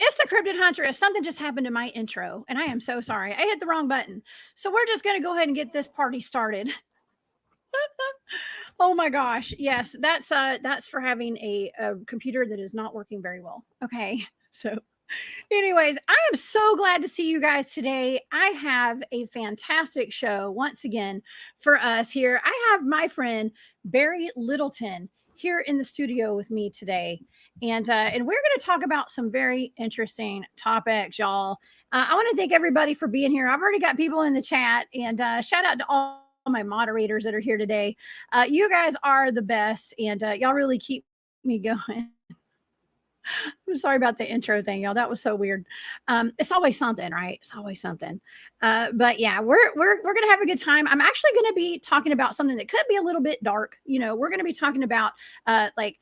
It's the Cryptid Huntress. Something just happened to my intro, and I am so sorry. I hit the wrong button. So we're just going to go ahead and get this party started. Oh my gosh. Yes, that's for having a computer that is not working very well. Okay. So anyways, I am so glad to see you guys today. I have a fantastic show once again for us here. I have my friend Barry Littleton here in the studio with me today. And we're going to talk about some very interesting topics, y'all. I want to thank everybody for being here. I've already got people in the chat, and shout out to all my moderators that are here today. You guys are the best, and y'all really keep me going. I'm sorry about the intro thing, y'all. That was so weird. It's always something, right? It's always something. But yeah, we're gonna have a good time. I'm actually gonna be talking about something that could be a little bit dark. You know, we're gonna be talking about like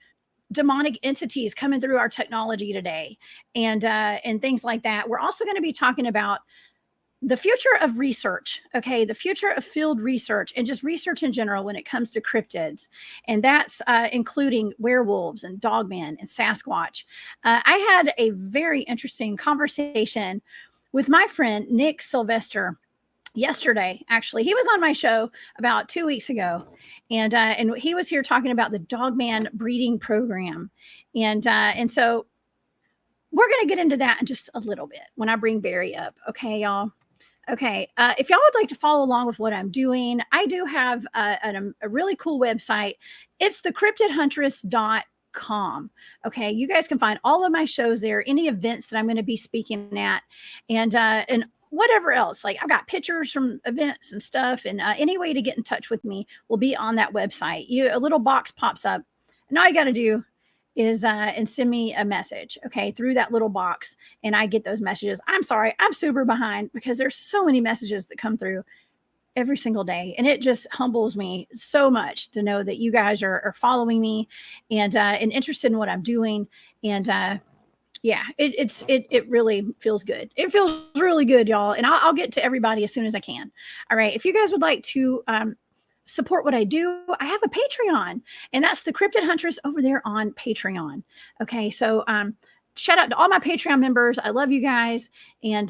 demonic entities coming through our technology today, and things like that. We're also going to be talking about the future of research, okay, the future of field research and just research in general when it comes to cryptids, and that's including werewolves and dogman and Sasquatch. I had a very interesting conversation with my friend Nick Sylvester yesterday. Actually, he was on my show about 2 weeks ago, and he was here talking about the dogman breeding program, and so we're going to get into that in just a little bit when I bring Barry up. Okay, y'all. Okay, if y'all would like to follow along with what I'm doing, I do have a really cool website. It's the cryptidhuntress.com. Okay, you guys can find all of my shows there, any events that I'm going to be speaking at, and whatever else. Like, I've got pictures from events and stuff, and any way to get in touch with me will be on that website. A little box pops up, and all you got to do is and send me a message, okay, through that little box, and I get those messages. I'm sorry, I'm super behind because there's so many messages that come through every single day, and it just humbles me so much to know that you guys are following me and interested in what I'm doing, and yeah, it really feels good. It feels really good, y'all, and I'll get to everybody as soon as I can. All right, if you guys would like to support what I do, I have a Patreon, and that's the Cryptid Huntress over there on Patreon. Okay, so shout out to all my Patreon members. I love you guys, and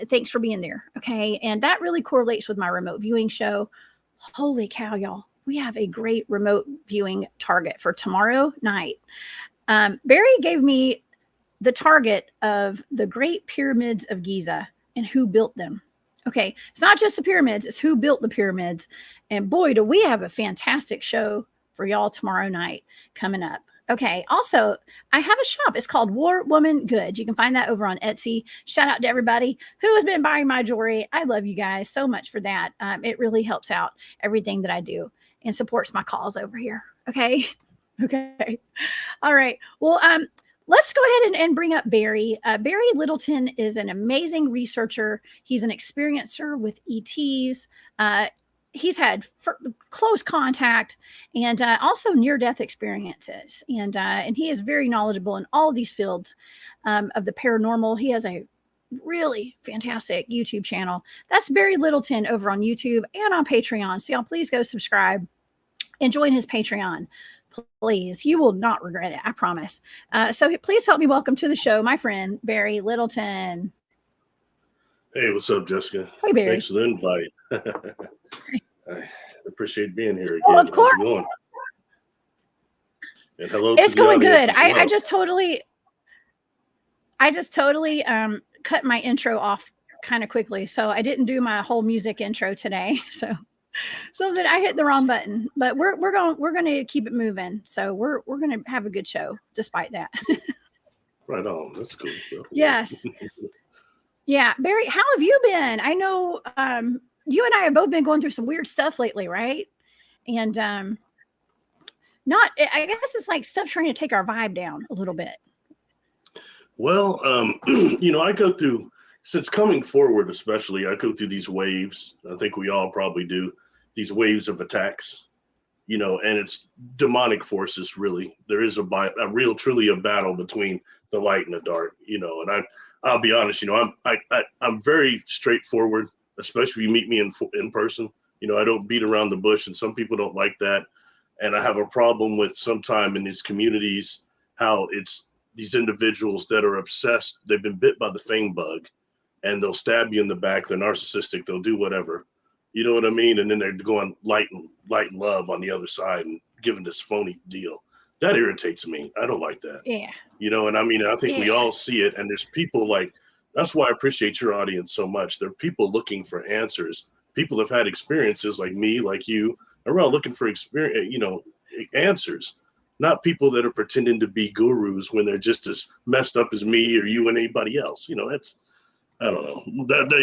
thanks for being there. Okay, and that really correlates with my remote viewing show. Holy cow, y'all, we have a great remote viewing target for tomorrow night. Barry gave me the target of the Great Pyramids of Giza and who built them. Okay, it's not just the pyramids, it's who built the pyramids. And boy, do we have a fantastic show for y'all tomorrow night coming up. Okay, also, I have a shop. It's called War Woman Goods. You can find that over on Etsy. Shout out to everybody who has been buying my jewelry. I love you guys so much for that. It really helps out everything that I do and supports my cause over here. Okay, okay. All right, well, let's go ahead and bring up Barry. Barry Littleton is an amazing researcher. He's an experiencer with ETs. He's had close contact and also near-death experiences. And he is very knowledgeable in all of these fields of the paranormal. He has a really fantastic YouTube channel. That's Barry Littleton over on YouTube and on Patreon. So y'all please go subscribe and join his Patreon. Please, you will not regret it, I promise. So please help me welcome to the show my friend Barry Littleton. Hey, what's up, Jessica? Hey, Barry. Thanks for the invite. I appreciate being here again. Oh, of course. How's it going? And hello. It's to the going good. well. I just totally cut my intro off kind of quickly, so I didn't do my whole music intro today. So that I hit the wrong button, but we're going to keep it moving. So we're going to have a good show despite that. Right on. That's cool. Yes. Yeah. Barry, how have you been? I know you and I have both been going through some weird stuff lately, right? And I guess it's like stuff trying to take our vibe down a little bit. Well, I go through, since coming forward, especially, I go through these waves. I think we all probably do, these waves of attacks, and it's demonic forces, really. There is truly a battle between the light and the dark, and I'll be honest, I'm very straightforward. especially if you meet me in person. You know, I don't beat around the bush, and some people don't like that. And I have a problem with sometime in these communities how it's these individuals that are obsessed. They've been bit by the fang bug, and they'll stab you in the back. They're narcissistic. They'll do whatever. You know what I mean? And then they're going light and love on the other side and giving this phony deal. That irritates me. I don't like that. Yeah. You know, and I mean, I think we all see it. And there's people like, that's why I appreciate your audience so much. There are people looking for answers. People have had experiences like me, like you, around looking for experience, you know, answers. Not people that are pretending to be gurus when they're just as messed up as me or you and anybody else. You know, that's, I don't know.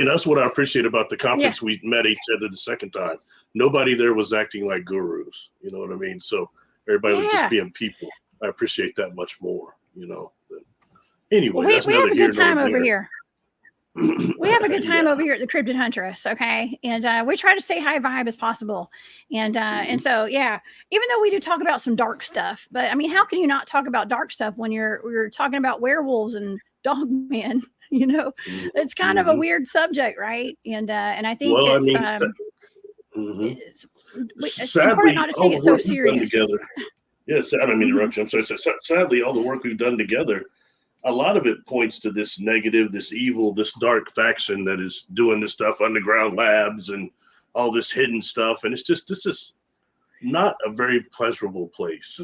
That's what I appreciate about the conference. We met each other the second time. Nobody there was acting like gurus. You know what I mean? So everybody was just being people. I appreciate that much more, you know. But anyway, we have a good time over here. We have a good time Yeah. over here at the Cryptid Huntress, okay? And we try to stay high vibe as possible. And so, yeah, even though we do talk about some dark stuff, but I mean, how can you not talk about dark stuff when we're talking about werewolves and dogman? You know, it's kind of a weird subject, right? And I think it's sadly, important not to take it so serious. Yes, I don't mean to interrupt you. I'm sorry. Sadly, all the work we've done together, a lot of it points to this negative, this evil, this dark faction that is doing this stuff, underground labs and all this hidden stuff. And it's just, this is not a very pleasurable place.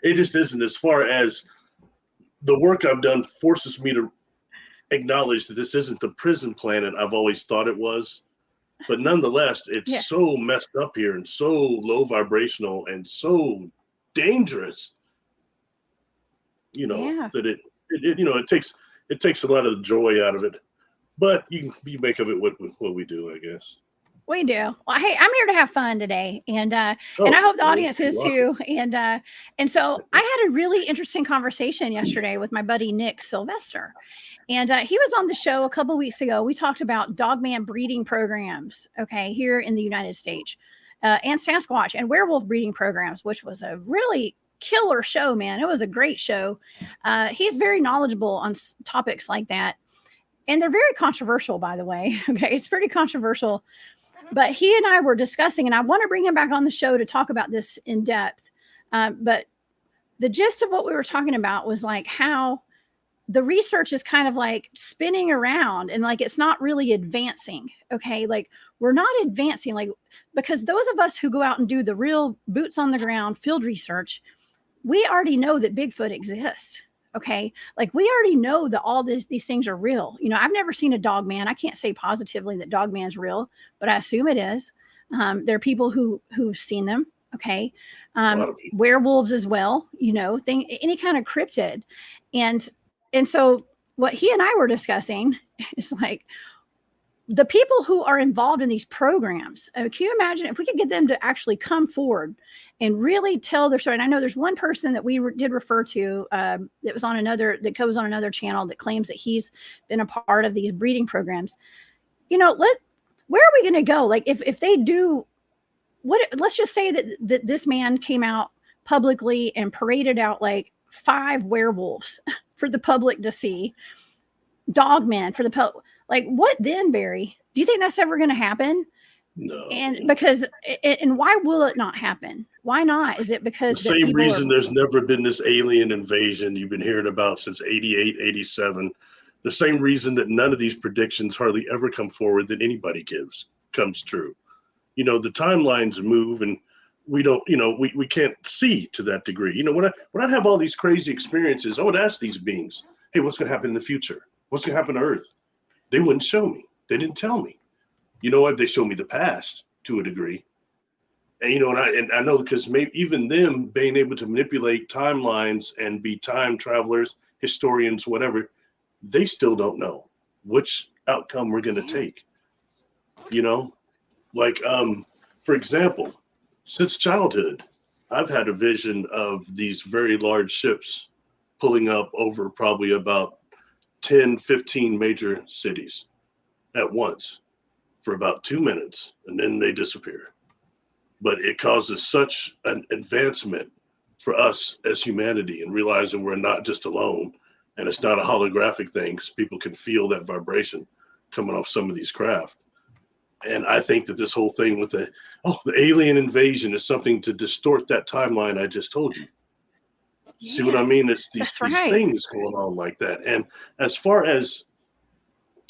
It just isn't. As far as the work I've done forces me to acknowledge that this isn't the prison planet I've always thought it was. But nonetheless, it's so messed up here and so low vibrational and so dangerous, you know, that it you know, it takes a lot of the joy out of it. But you make of it what we do, I guess. We do. Well, hey, I'm here to have fun today, and I hope the audience is too. And so I had a really interesting conversation yesterday with my buddy Nick Sylvester, and he was on the show a couple weeks ago. We talked about dogman breeding programs, okay, here in the United States, and Sasquatch and werewolf breeding programs, which was a really killer show, man. It was a great show. He's very knowledgeable on topics like that, and they're very controversial, by the way. Okay, it's pretty controversial. But he and I were discussing, and I want to bring him back on the show to talk about this in depth. But the gist of what we were talking about was like how the research is kind of like spinning around and like it's not really advancing. Okay. Like we're not advancing, like, because those of us who go out and do the real boots on the ground field research, we already know that Bigfoot exists. Okay. Like we already know that all these things are real. You know, I've never seen a dogman. I can't say positively that dogman's real, but I assume it is. There are people who've seen them. Okay. Werewolves as well, you know, any kind of cryptid. And so what he and I were discussing is like the people who are involved in these programs. Can you imagine if we could get them to actually come forward and really tell their story? And I know there's one person that we did refer to that goes on another channel that claims that he's been a part of these breeding programs. You know, where are we going to go? Like if they do let's just say that this man came out publicly and paraded out like 5 werewolves for the public to see, dogmen for the public. Like what then, Barry? Do you think that's ever going to happen? No. And why will it not happen? Why not? Is it because the same reason there's never been this alien invasion you've been hearing about since 88, 87? The same reason that none of these predictions hardly ever come forward that anybody comes true. You know, the timelines move and we don't, you know, we can't see to that degree. You know, when I'd have all these crazy experiences, I would ask these beings, hey, what's going to happen in the future? What's going to happen to Earth? They wouldn't show me. They didn't tell me. You know what? They show me the past to a degree. And, you know, and I know because maybe even them being able to manipulate timelines and be time travelers, historians, whatever, they still don't know which outcome we're going to take. You know, like, for example, since childhood, I've had a vision of these very large ships pulling up over probably about 10, 15 major cities at once for about 2 minutes, and then they disappear. But it causes such an advancement for us as humanity and realizing we're not just alone and it's not a holographic thing because people can feel that vibration coming off some of these craft. And I think that this whole thing with the alien invasion is something to distort that timeline I just told you. Yeah, see what I mean? It's these right. things going on like that. And as far as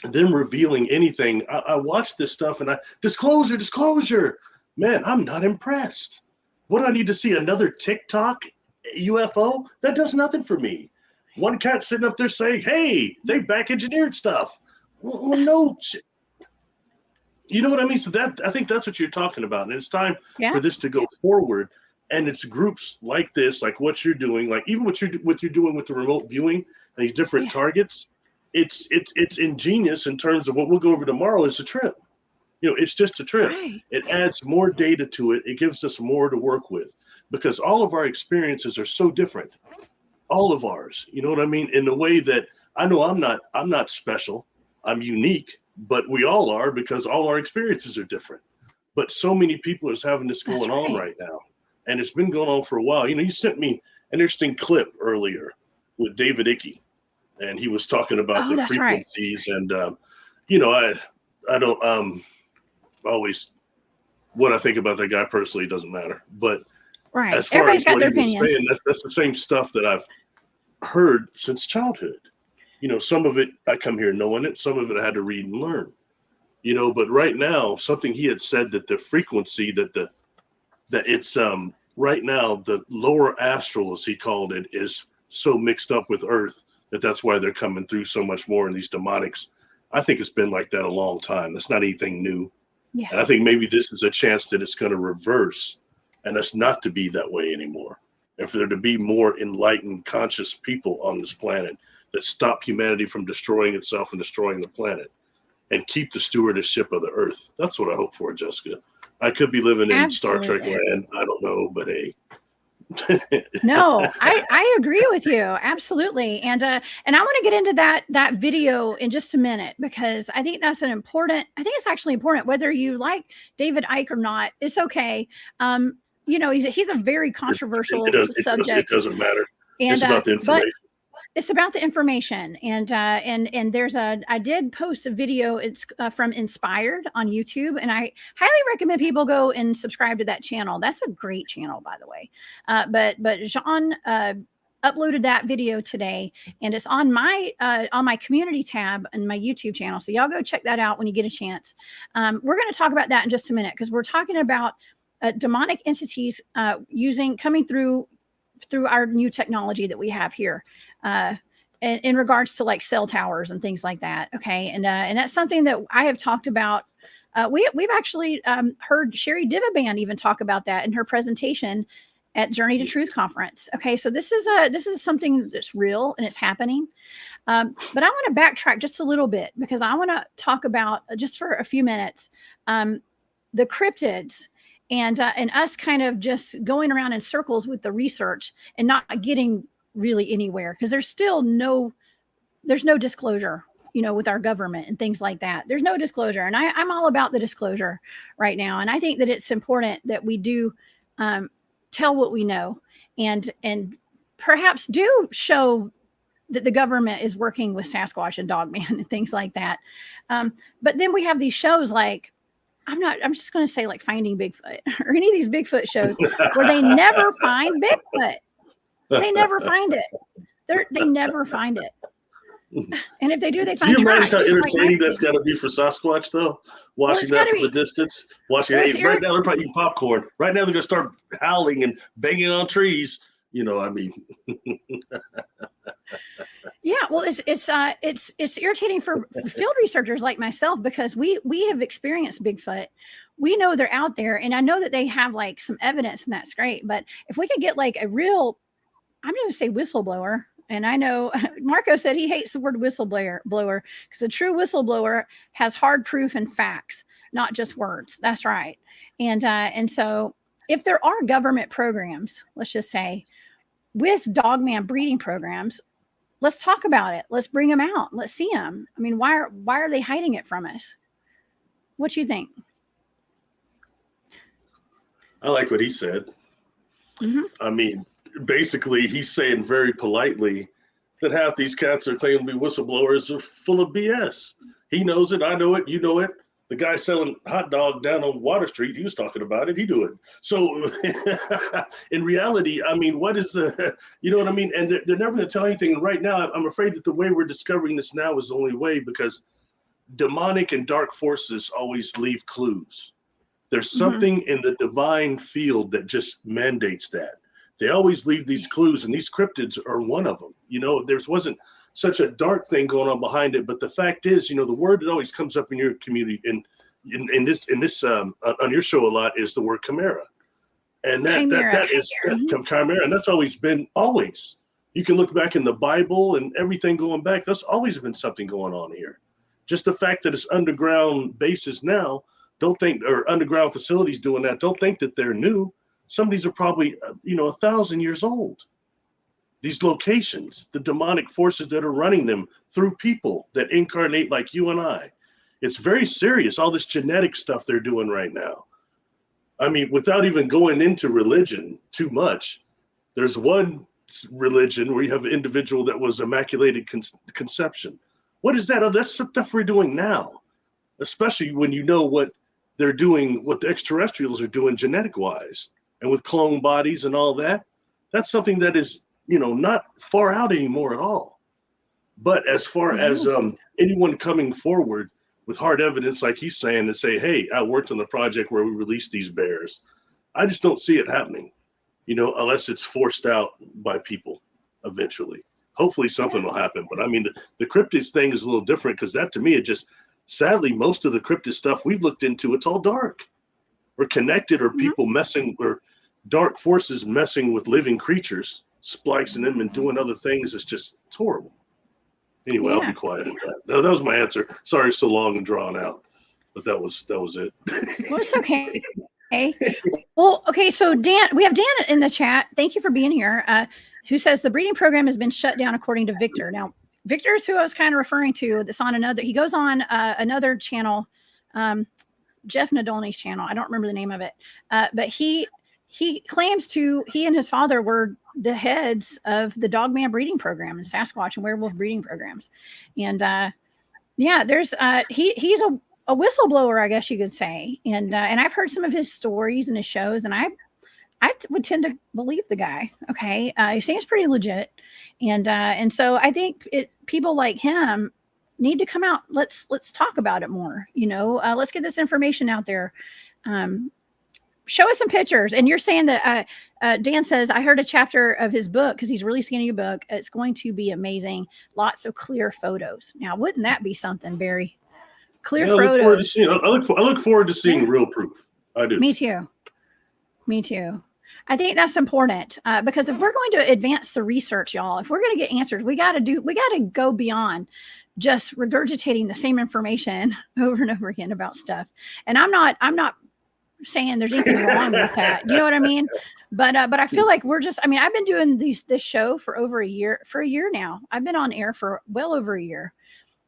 them revealing anything, I watched this stuff and disclosure. Man, I'm not impressed. What do I need to see? Another TikTok UFO? That does nothing for me. One cat sitting up there saying, hey, they back engineered stuff. Well, no. You know what I mean? So that, I think that's what you're talking about. And it's time for this to go forward. And it's groups like this, like what you're doing, like even what you're doing with the remote viewing and these different targets. It's ingenious in terms of what we'll go over tomorrow is a trip. You know, it's just a trip. Right. It adds more data to it. It gives us more to work with because all of our experiences are so different. All of ours, you know what I mean? In the way that I know I'm not special. I'm unique, but we all are because all our experiences are different. But so many people are having this going on right now. And it's been going on for a while. You know, you sent me an interesting clip earlier with David Icke, and he was talking about the frequencies. Right. And, you know, I don't always what I think about that guy personally doesn't matter. But as far as what he was saying, that's the same stuff that I've heard since childhood. You know, some of it I come here knowing it, some of it I had to read and learn. You know, but right now, something he had said that the frequency that it's right now the lower astral, as he called it, is so mixed up with Earth that's why they're coming through so much more in these demonics. I think it's been like that a long time. That's not anything new. Yeah. And I think maybe this is a chance that it's going to reverse and us not to be that way anymore. And for there to be more enlightened, conscious people on this planet that stop humanity from destroying itself and destroying the planet and keep the stewardship of the Earth. That's what I hope for, Jessica. I could be living in Star Trek land. I don't know, but hey. No, I agree with you. Absolutely. And I want to get into that video in just a minute, because I think that's I think it's actually important, whether you like David Icke or not, it's okay. You know, he's a very controversial subject. It doesn't matter. It's about the information. It's about the information, and there's I did post a video. It's from Inspired on YouTube, and I highly recommend people go and subscribe to that channel. That's a great channel, by the way. But Jean uploaded that video today, and it's on my community tab in my YouTube channel. So y'all go check that out when you get a chance. We're going to talk about that in just a minute, because we're talking about demonic entities coming through our new technology that we have here. In regards to like cell towers and things like that. Okay. And that's something that I have talked about. We've actually heard Sherry Divaband even talk about that in her presentation at Journey to Truth conference. Okay. So this is something that's real and it's happening. But I want to backtrack just a little bit, because I want to talk about just for a few minutes, the cryptids and us kind of just going around in circles with the research and not getting really anywhere, because there's no disclosure, you know, with our government and things like that. There's no disclosure, and I'm all about the disclosure right now. And I think that it's important that we do tell what we know, and perhaps do show that the government is working with Sasquatch and Dogman and things like that. But then we have these shows like, I'm just going to say like Finding Bigfoot or any of these Bigfoot shows where they never find Bigfoot. They never find it. They never find it. And if they do, they find trash. Can you imagine how entertaining that's got to be for Sasquatch, though? Watching that from a distance. Watching right now, they're probably eating popcorn. Right now, they're going to start howling and banging on trees. You know, I mean. Yeah, well, it's irritating for field researchers like myself, because we have experienced Bigfoot. We know they're out there, and I know that they have like some evidence, and that's great. But if we could get like a real, I'm going to say whistleblower. And I know Marco said he hates the word whistleblower because a true whistleblower has hard proof and facts, not just words. That's right. And so if there are government programs, let's just say, with Dogman breeding programs, let's talk about it. Let's bring them out. Let's see them. I mean, why are they hiding it from us? What do you think? I like what he said. Mm-hmm. I mean, basically, he's saying very politely that half these cats are claiming to be whistleblowers are full of BS. He knows it. I know it. You know it. The guy selling hot dog down on Water Street, he was talking about it. He knew it. So in reality, I mean, what is the, you know what I mean? And they're never going to tell anything. And right now, I'm afraid that the way we're discovering this now is the only way, because demonic and dark forces always leave clues. There's something in the divine field that just mandates that. They always leave these clues, and these cryptids are one of them. You know, there wasn't such a dark thing going on behind it, but the fact is, you know, the word that always comes up in your community and in this on your show a lot is the word chimera, and that is chimera, and that's always been always. You can look back in the Bible and everything going back. There's always been something going on here. Just the fact that it's underground bases now, don't think, or underground facilities doing that, don't think that they're new. Some of these are probably 1,000 years old. These locations, the demonic forces that are running them through people that incarnate like you and I. It's very serious, all this genetic stuff they're doing right now. I mean, without even going into religion too much, there's one religion where you have an individual that was immaculated conception. What is that? Oh, that's stuff we're doing now, especially when you know what they're doing, what the extraterrestrials are doing genetic-wise, and with clone bodies and all that. That's something that is, not far out anymore at all. But as far as anyone coming forward with hard evidence, like he's saying, to say, hey, I worked on the project where we released these bears, I just don't see it happening, unless it's forced out by people eventually. Hopefully something will happen. But I mean, the cryptids thing is a little different, because that, to me, it just, sadly, most of the cryptid stuff we've looked into, it's all dark or connected, or people messing, or dark forces messing with living creatures, splicing them and doing other things. It's horrible. Anyway, I'll be quiet at that. No, that was my answer. Sorry, so long and drawn out, but that was it. Well, it's okay. Well, okay. So Dan, we have Dan in the chat. Thank you for being here. Who says the breeding program has been shut down according to Victor. Now, Victor is who I was kind of referring to. That's on another. He goes on another channel, Jeff Nadolny's channel. I don't remember the name of it, but he claims he and his father were the heads of the Dogman breeding program and Sasquatch and Werewolf breeding programs. And there's he's a whistleblower, I guess you could say. And I've heard some of his stories and his shows, and I would tend to believe the guy. Okay, he seems pretty legit, and so I think people like him need to come out. Let's talk about it more. Let's get this information out there. Show us some pictures. And you're saying that Dan says, I heard a chapter of his book, because he's releasing a new book. It's going to be amazing. Lots of clear photos. Now, wouldn't that be something, Barry? Clear photos. I look forward to seeing real proof. I do. Me too. I think that's important, because if we're going to advance the research, y'all, if we're going to get answers, we got to go beyond just regurgitating the same information over and over again about stuff. And I'm not saying there's anything wrong with that. You know what I mean? But I feel like I've been doing this show for a year now. I've been on air for well over a year.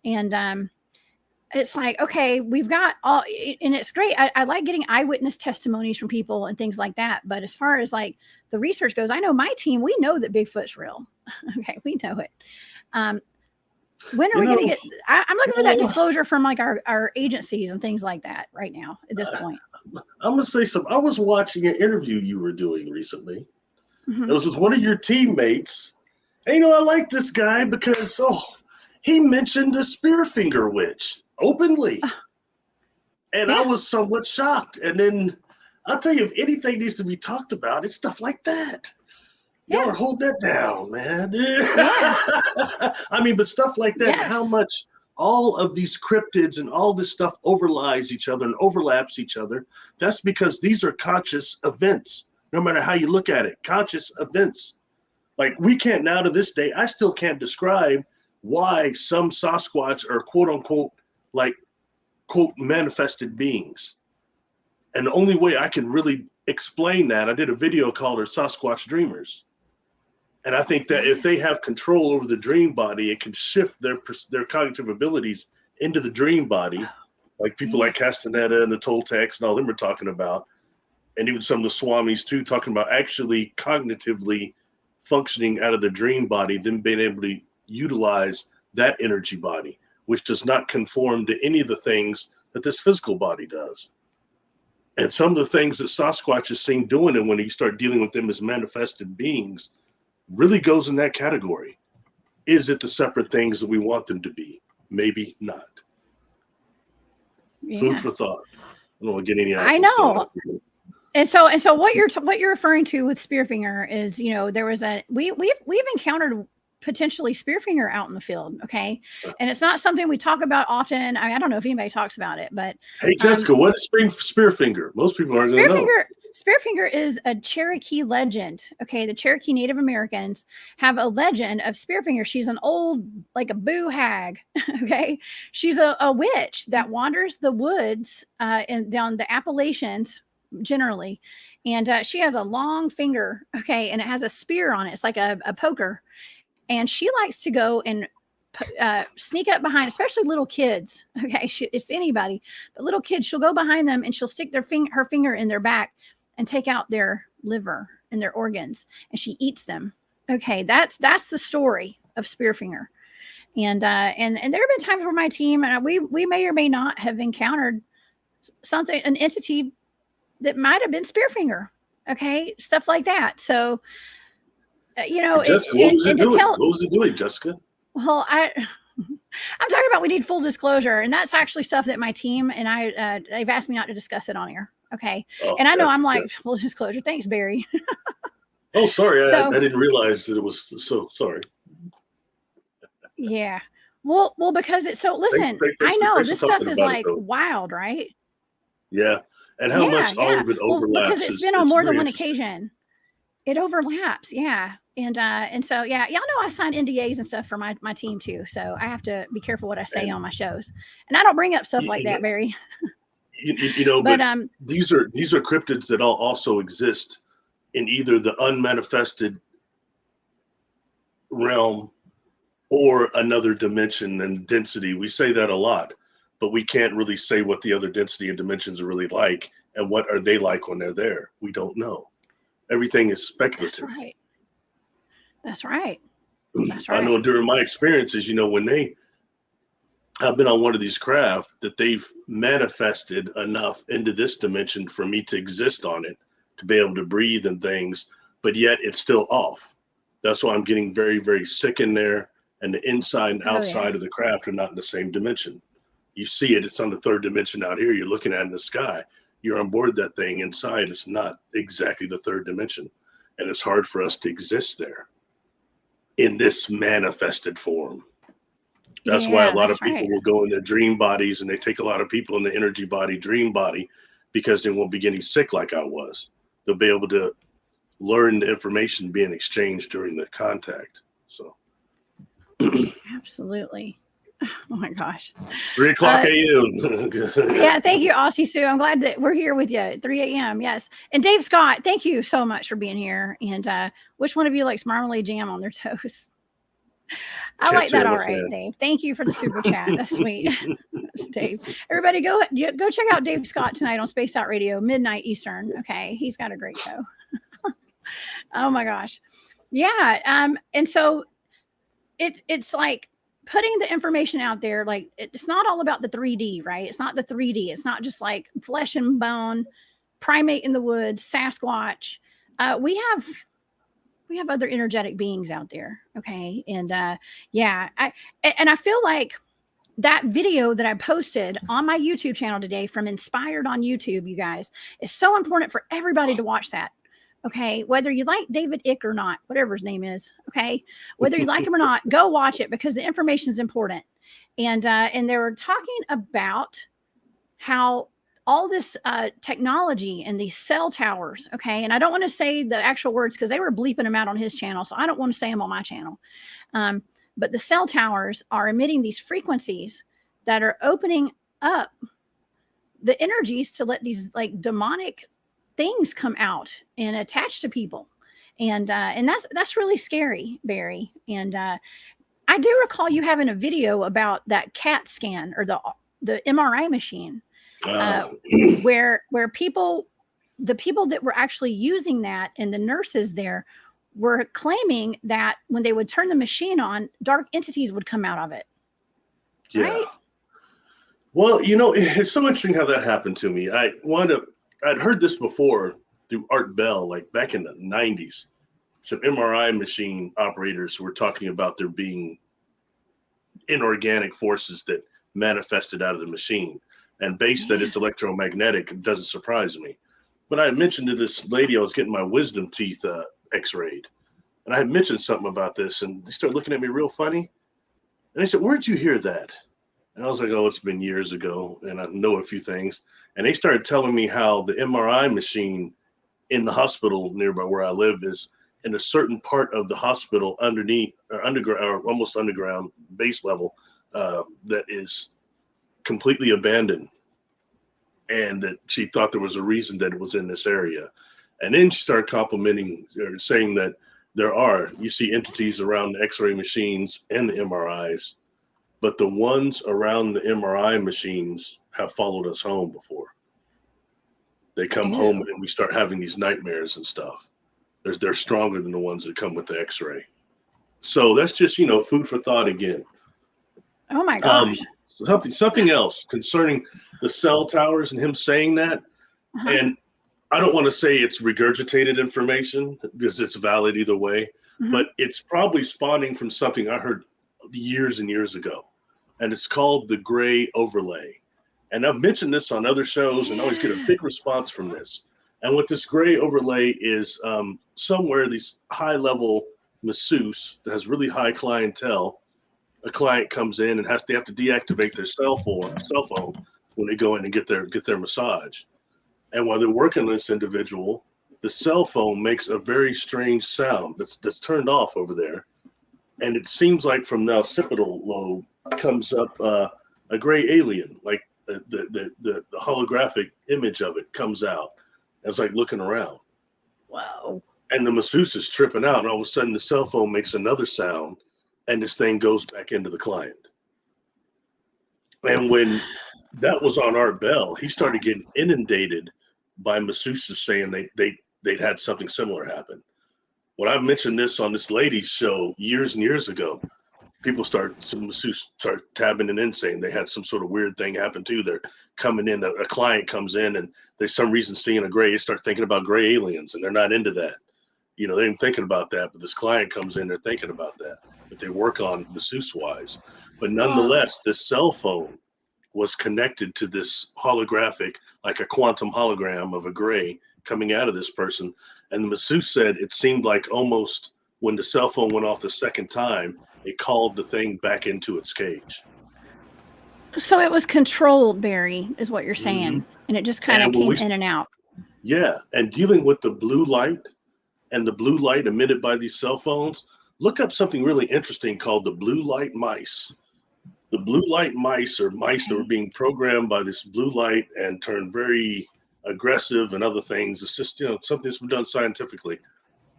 And it's like, okay, we've got all, and it's great. I like getting eyewitness testimonies from people and things like that. But as far as like the research goes, I know my team, we know that Bigfoot's real. Okay. We know it. When are we going to get, I'm looking for that disclosure from like our agencies and things like that right now at this point. I'm going to say something. I was watching an interview you were doing recently. It was with one of your teammates. And, I like this guy because, he mentioned the Spearfinger witch openly. And I was somewhat shocked. And then I'll tell you, if anything needs to be talked about, it's stuff like that. Y'all hold that down, man. I mean, but stuff like that, how much all of these cryptids and all this stuff overlies each other and overlaps each other. That's because these are conscious events, no matter how you look at it, conscious events. Like we can't now to this day, I still can't describe why some Sasquatch are quote unquote, like quote manifested beings. And the only way I can really explain that, I did a video called Sasquatch Dreamers. And I think that if they have control over the dream body, it can shift their cognitive abilities into the dream body, like people like Castaneda and the Toltecs and all them are talking about, and even some of the Swamis too, talking about actually cognitively functioning out of the dream body, them being able to utilize that energy body, which does not conform to any of the things that this physical body does. And some of the things that Sasquatch is seen doing, and when you start dealing with them as manifested beings, really goes in that category. Is it the separate things that we want them to be? Maybe not. Yeah. Food for thought. I don't want to get any. I know. And so what you're referring to with Spearfinger is, there was we've encountered potentially Spearfinger out in the field. Okay. And it's not something we talk about often. I don't know if anybody talks about it, but hey, Jessica, what is Spearfinger? Most people aren't going to know. Spearfinger is a Cherokee legend. Okay. The Cherokee Native Americans have a legend of Spearfinger. She's an old, like a boo hag. Okay. She's a witch that wanders the woods and down the Appalachians generally. And she has a long finger. Okay. And it has a spear on it. It's like a poker. And she likes to go and sneak up behind, especially little kids. Okay. It's anybody, but little kids, she'll go behind them and she'll stick her finger in their back and take out their liver and their organs, and she eats them. Okay, that's the story of Spearfinger. And there have been times where my team and we may or may not have encountered an entity that might have been Spearfinger. Okay, stuff like that. So, Jessica, what was it doing? What was it doing, Jessica? Well, I'm talking about we need full disclosure, and that's actually stuff that my team and they've asked me not to discuss it on air. Okay. Oh, and I know I'm like, full disclosure. Thanks, Barry. Oh, sorry. I didn't realize that it was so sorry. Yeah. Well, because it's so, listen, I know this stuff is like wild, right? Yeah. And how much all of it overlaps. Because it's been on more than one occasion. It overlaps. Yeah. And so, yeah, y'all know I sign NDAs and stuff for my team too. So I have to be careful what I say on my shows. And I don't bring up stuff like that, Barry. But these are cryptids that also exist in either the unmanifested realm or another dimension and density. We say that a lot, but we can't really say what the other density and dimensions are really like and what are they like when they're there. We don't know. Everything is speculative. That's right. I know during my experiences, when I've been on one of these craft that they've manifested enough into this dimension for me to exist on it, to be able to breathe and things, but yet it's still off. That's why I'm getting very, very sick in there, and the inside and outside of the craft are not in the same dimension. You see it, it's on the third dimension out here. You're looking at it in the sky. You're on board that thing. Inside, it's not exactly the third dimension. And it's hard for us to exist there in this manifested form. That's why a lot of people will go in their dream bodies, and they take a lot of people in the energy body, dream body, because they won't be getting sick like I was. They'll be able to learn the information being exchanged during the contact. So, absolutely. Oh my gosh. 3:00 a.m. Yeah, thank you, Aussie Sue. I'm glad that we're here with you at 3 a.m. Yes. And Dave Scott, thank you so much for being here. And which one of you likes marmalade jam on their toast? I like that. All right, Dave. Thank you for the super chat. That's sweet. That's Dave. Everybody go check out Dave Scott tonight on Spaced Out Radio, midnight Eastern. Okay. He's got a great show. Oh my gosh. Yeah. And so it's like putting the information out there. Like, it's not all about the 3D, right? It's not the 3D. It's not just like flesh and bone, primate in the woods, Sasquatch. We have other energetic beings out there. Okay. And I feel like that video that I posted on my YouTube channel today from Inspired on YouTube, you guys, is so important for everybody to watch that. Okay. Whether you like David Icke or not, whatever his name is. Okay. Whether you like him or not, go watch it because the information is important. And they were talking about how all this technology and these cell towers, okay, and I don't want to say the actual words because they were bleeping them out on his channel, so I don't want to say them on my channel. But the cell towers are emitting these frequencies that are opening up the energies to let these like demonic things come out and attach to people, and that's really scary, Barry. And I do recall you having a video about that CAT scan or the MRI machine. Where the people that were actually using that and the nurses there were claiming that when they would turn the machine on, dark entities would come out of it. Yeah. Right? Well, you know, it's so interesting how that happened to me. I'd heard this before through Art Bell, like back in the 90s. Some MRI machine operators were talking about there being inorganic forces that manifested out of the machine. And based that it's electromagnetic, it doesn't surprise me. But I had mentioned to this lady I was getting my wisdom teeth x-rayed. And I had mentioned something about this, and they started looking at me real funny. And they said, "Where'd you hear that?" And I was like, "Oh, it's been years ago, and I know a few things." And they started telling me how the MRI machine in the hospital nearby where I live is in a certain part of the hospital underneath or underground or almost underground base level that is completely abandoned. And that she thought there was a reason that it was in this area. And then she started complimenting or saying that you see entities around the x-ray machines and the MRIs, but the ones around the MRI machines have followed us home before. They come home and we start having these nightmares and stuff. They're stronger than the ones that come with the x-ray. So that's just, you know, food for thought again. Oh my gosh. Something else concerning the cell towers and him saying that. And I don't want to say it's regurgitated information because it's valid either way, but it's probably spawning from something I heard years and years ago. And it's called the gray overlay. And I've mentioned this on other shows and always get a big response from this. And what this gray overlay is, somewhere these high-level masseuse that has really high clientele, a client comes in and they have to deactivate their cell phone when they go in and get their massage. And while they're working on this individual, the cell phone makes a very strange sound that's turned off over there. And it seems like from the occipital lobe comes up a gray alien, like the holographic image of it comes out. It's like looking around. Wow. And the masseuse is tripping out, and all of a sudden the cell phone makes another sound, and this thing goes back into the client. And when that was on Art Bell, he started getting inundated by masseuses saying they'd had something similar happen. When I mentioned this on this lady's show years and years ago, some masseuses start tabbing it in saying they had some sort of weird thing happen too. They're coming in, a client comes in and there's some reason seeing a gray, they start thinking about gray aliens and they're not into that. You know, they ain't thinking about that, but this client comes in, they're thinking about that. But they work on masseuse wise. But nonetheless, this cell phone was connected to this holographic, like a quantum hologram of a gray coming out of this person. And the masseuse said it seemed like almost when the cell phone went off the second time, it called the thing back into its cage. So it was controlled, Barry, is what you're saying. And it just kind of came in and out. Yeah. And dealing with the blue light and the blue light emitted by these cell phones, look up something really interesting called the blue light mice. The blue light mice are mice that were being programmed by this blue light and turned very aggressive and other things. It's just, you know, something that's been done scientifically.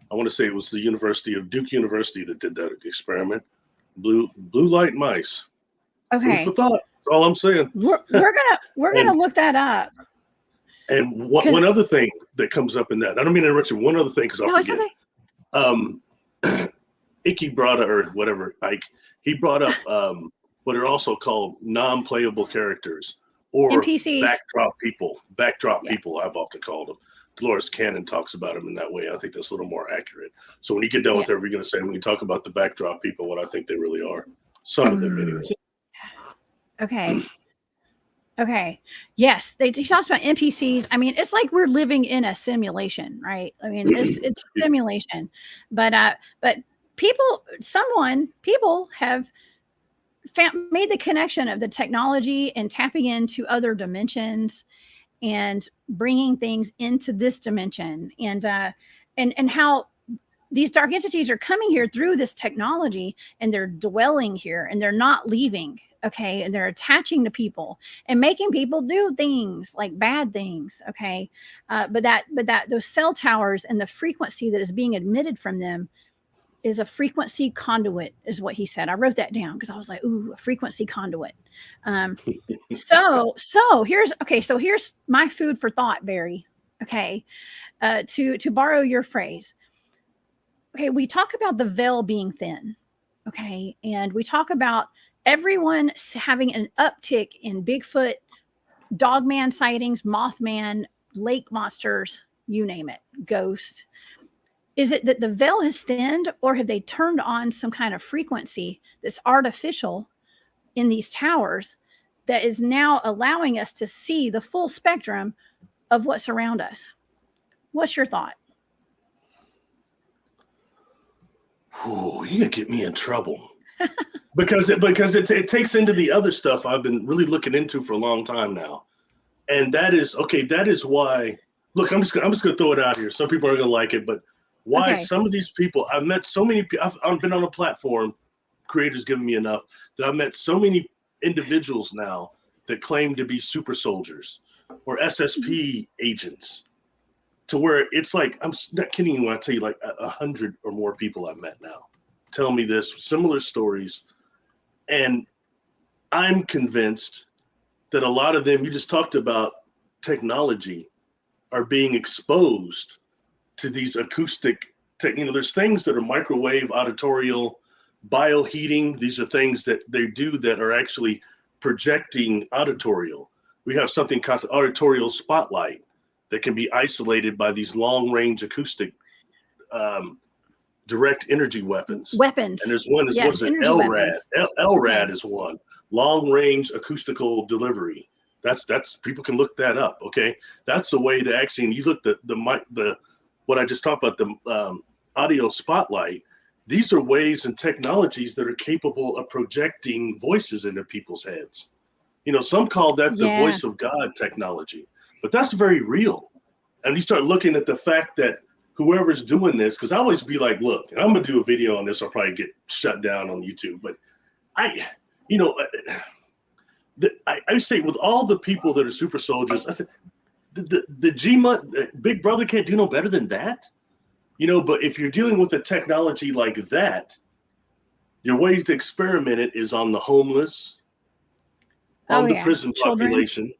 I want to say it was the Duke University that did that experiment. Blue light mice. Okay. Food for thought. That's all I'm saying. We're gonna look that up. And one other thing that comes up in that, I don't mean to interrupt you. One other thing, because I'll forget. Okay. Icky brought up, or whatever, Ike, he brought up what are also called non-playable characters or NPCs. Backdrop people, I've often called them. Dolores Cannon talks about them in that way. I think that's a little more accurate. So when you get done with whatever you're going to say, when you talk about the backdrop people, what I think they really are. Some of them anyway. Okay. Okay. Yes. He talks about NPCs. I mean, it's like we're living in a simulation, right? I mean, it's a simulation, but people have made the connection of the technology and tapping into other dimensions and bringing things into this dimension, and how these dark entities are coming here through this technology, and they're dwelling here and they're not leaving. Okay. And they're attaching to people and making people do things like bad things. Okay. But those cell towers and the frequency that is being emitted from them is a frequency conduit, is what he said. I wrote that down because I was like, ooh, a frequency conduit. So here's my food for thought, Barry. Okay. To borrow your phrase. okay, we talk about the veil being thin. Okay. And we talk about everyone having an uptick in Bigfoot, Dogman sightings, Mothman, lake monsters, you name it, ghosts. Is it that the veil has thinned, or have they turned on some kind of frequency that's artificial in these towers that is now allowing us to see the full spectrum of what's around us? What's your thought? Oh, you gonna get me in trouble because it takes into the other stuff I've been really looking into for a long time now, and that is okay. That is why. Look, I'm just gonna throw it out here. Some people are gonna like it, but why some of these people I've met so many people. I've been on a platform, creators giving me enough that I've met so many individuals now that claim to be super soldiers or SSP agents, to where it's like, I'm not kidding you when I tell you, like 100 or more people I've met now tell me this, similar stories. And I'm convinced that a lot of them, you just talked about technology, are being exposed to these acoustic, there's things that are microwave, auditorial, bioheating. These are things that they do that are actually projecting auditorial. We have something called auditorial spotlight that can be isolated by these long-range acoustic direct energy weapons. And there's one, what is it? LRAD. LRAD is one. Long-range acoustical delivery. That's people can look that up. Okay, that's a way to actually. And you look the what I just talked about, the audio spotlight. These are ways and technologies that are capable of projecting voices into people's heads. Some call that the voice of God technology. But that's very real. And you start looking at the fact that whoever's doing this, because I always be like, look, and I'm going to do a video on this. I'll probably get shut down on YouTube. But I say with all the people that are super soldiers, I said, the G-Mut, Big Brother can't do no better than that. But if you're dealing with a technology like that, your ways to experiment it is on the homeless, on the prison population,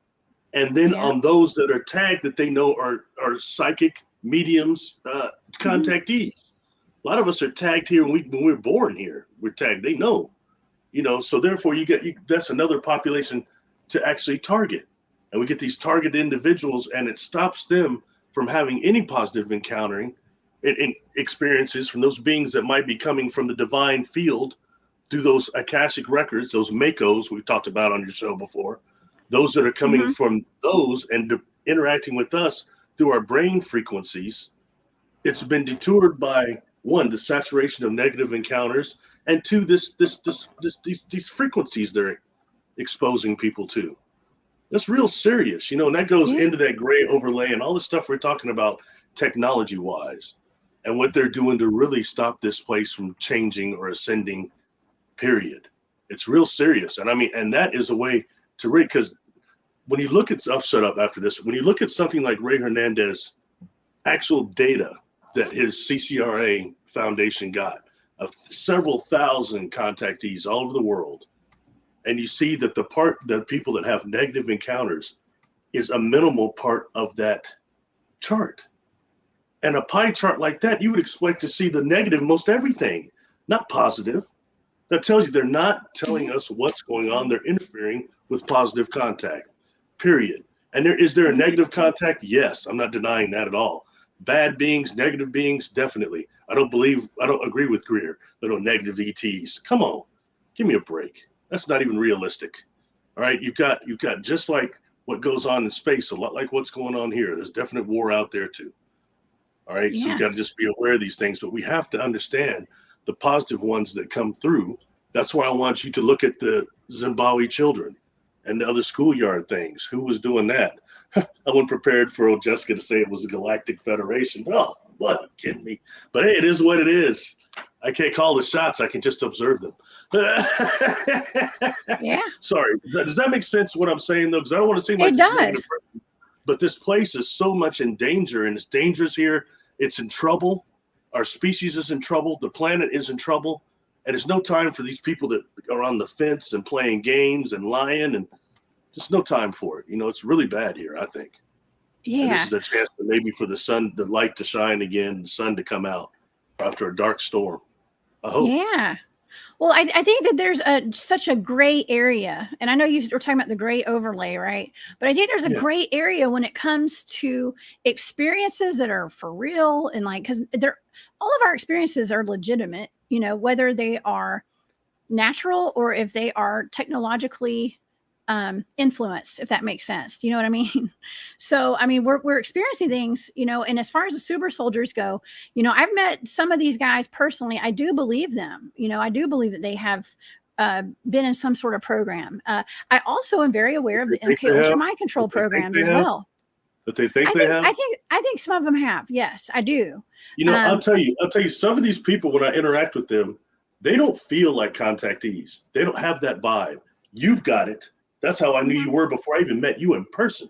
and then on those that are tagged that they know are psychic mediums, contactees. A lot of us are tagged here when we're born here. We're tagged. They know, so therefore that's another population to actually target. And we get these targeted individuals, and it stops them from having any positive encountering in experiences from those beings that might be coming from the divine field through those Akashic records, those Makos we've talked about on your show before, those that are coming from those and interacting with us through our brain frequencies. It's been detoured by, one, the saturation of negative encounters, and two, these frequencies they're exposing people to. That's real serious, and that goes into that gray overlay and all the stuff we're talking about technology-wise, and what they're doing to really stop this place from changing or ascending, period. It's real serious. And I mean, and that is a way to read, because when you look at, I'll shut up after this, when you look at something like Ray Hernandez, actual data that his CCRA Foundation got of several thousand contactees all over the world, and you see that the people that have negative encounters is a minimal part of that chart. And a pie chart like that, you would expect to see the negative most everything, not positive. That tells you they're not telling us what's going on. They're interfering with positive contact, period. And is there a negative contact? Yes, I'm not denying that at all. Bad beings, negative beings, definitely. I don't agree with Greer. There are no negative ETs. Come on, give me a break. That's not even realistic. All right, you've got just like what goes on in space, a lot like what's going on here. There's definite war out there too. All right, so you got to just be aware of these things, but we have to understand the positive ones that come through. That's why I want you to look at the Zimbabwe children and the other schoolyard things. Who was doing that? I wasn't prepared for old Jessica to say it was the Galactic Federation. Oh, what? Kidding me? But hey, it is what it is. I can't call the shots. I can just observe them. Yeah. Sorry. Does that make sense what I'm saying, though? Because I don't want to seem like it this does. negative person. But this place is so much in danger, and it's dangerous here. It's in trouble. Our species is in trouble. The planet is in trouble. And it's no time for these people that are on the fence and playing games and lying, and just no time for it. It's really bad here, I think. Yeah. And this is a chance maybe for the light to shine again, the sun to come out. after a dark storm. I hope. Yeah. Well, I think that there's such a gray area, and I know you were talking about the gray overlay, right? But I think there's a gray area when it comes to experiences that are for real, and like, because they're all of our experiences are legitimate, you know, whether they are natural or if they are technologically influenced, if that makes sense. Do you know what I mean? So, I mean, we're experiencing things, you know, and as far as the super soldiers go, you know, I've met some of these guys personally. I do believe them. You know, I do believe that they have been in some sort of program. I also am very aware of the MK Ultra mind control programs as well. But they think they have? I think some of them have. Yes, I do. You know, I'll tell you, some of these people, when I interact with them, they don't feel like contactees. They don't have that vibe. You've got it. That's how I knew you were before I even met you in person.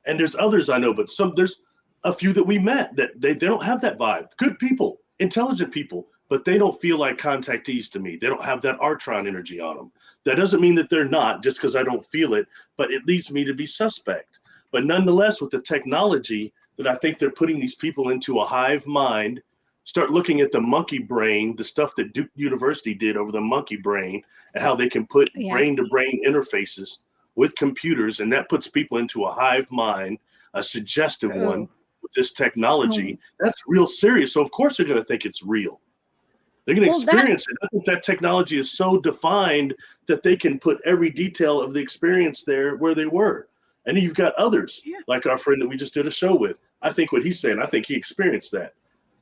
And there's others I know, but there's a few that we met that they don't have that vibe. Good people, intelligent people, but they don't feel like contactees to me. They don't have that Artron energy on them. That doesn't mean that they're not just because I don't feel it, but it leads me to be suspect. But nonetheless, with the technology that I think they're putting these people into a hive mind, start looking at the monkey brain, the stuff that Duke University did over the monkey brain, and how they can put brain-to-brain interfaces with computers, and that puts people into a hive mind, a suggestive one with this technology. That's real serious. So of course they're going to think it's real. They're going to experience it. I think that technology is so defined that they can put every detail of the experience there where they were. And then you've got others, like our friend that we just did a show with. I think what he's saying, I think he experienced that.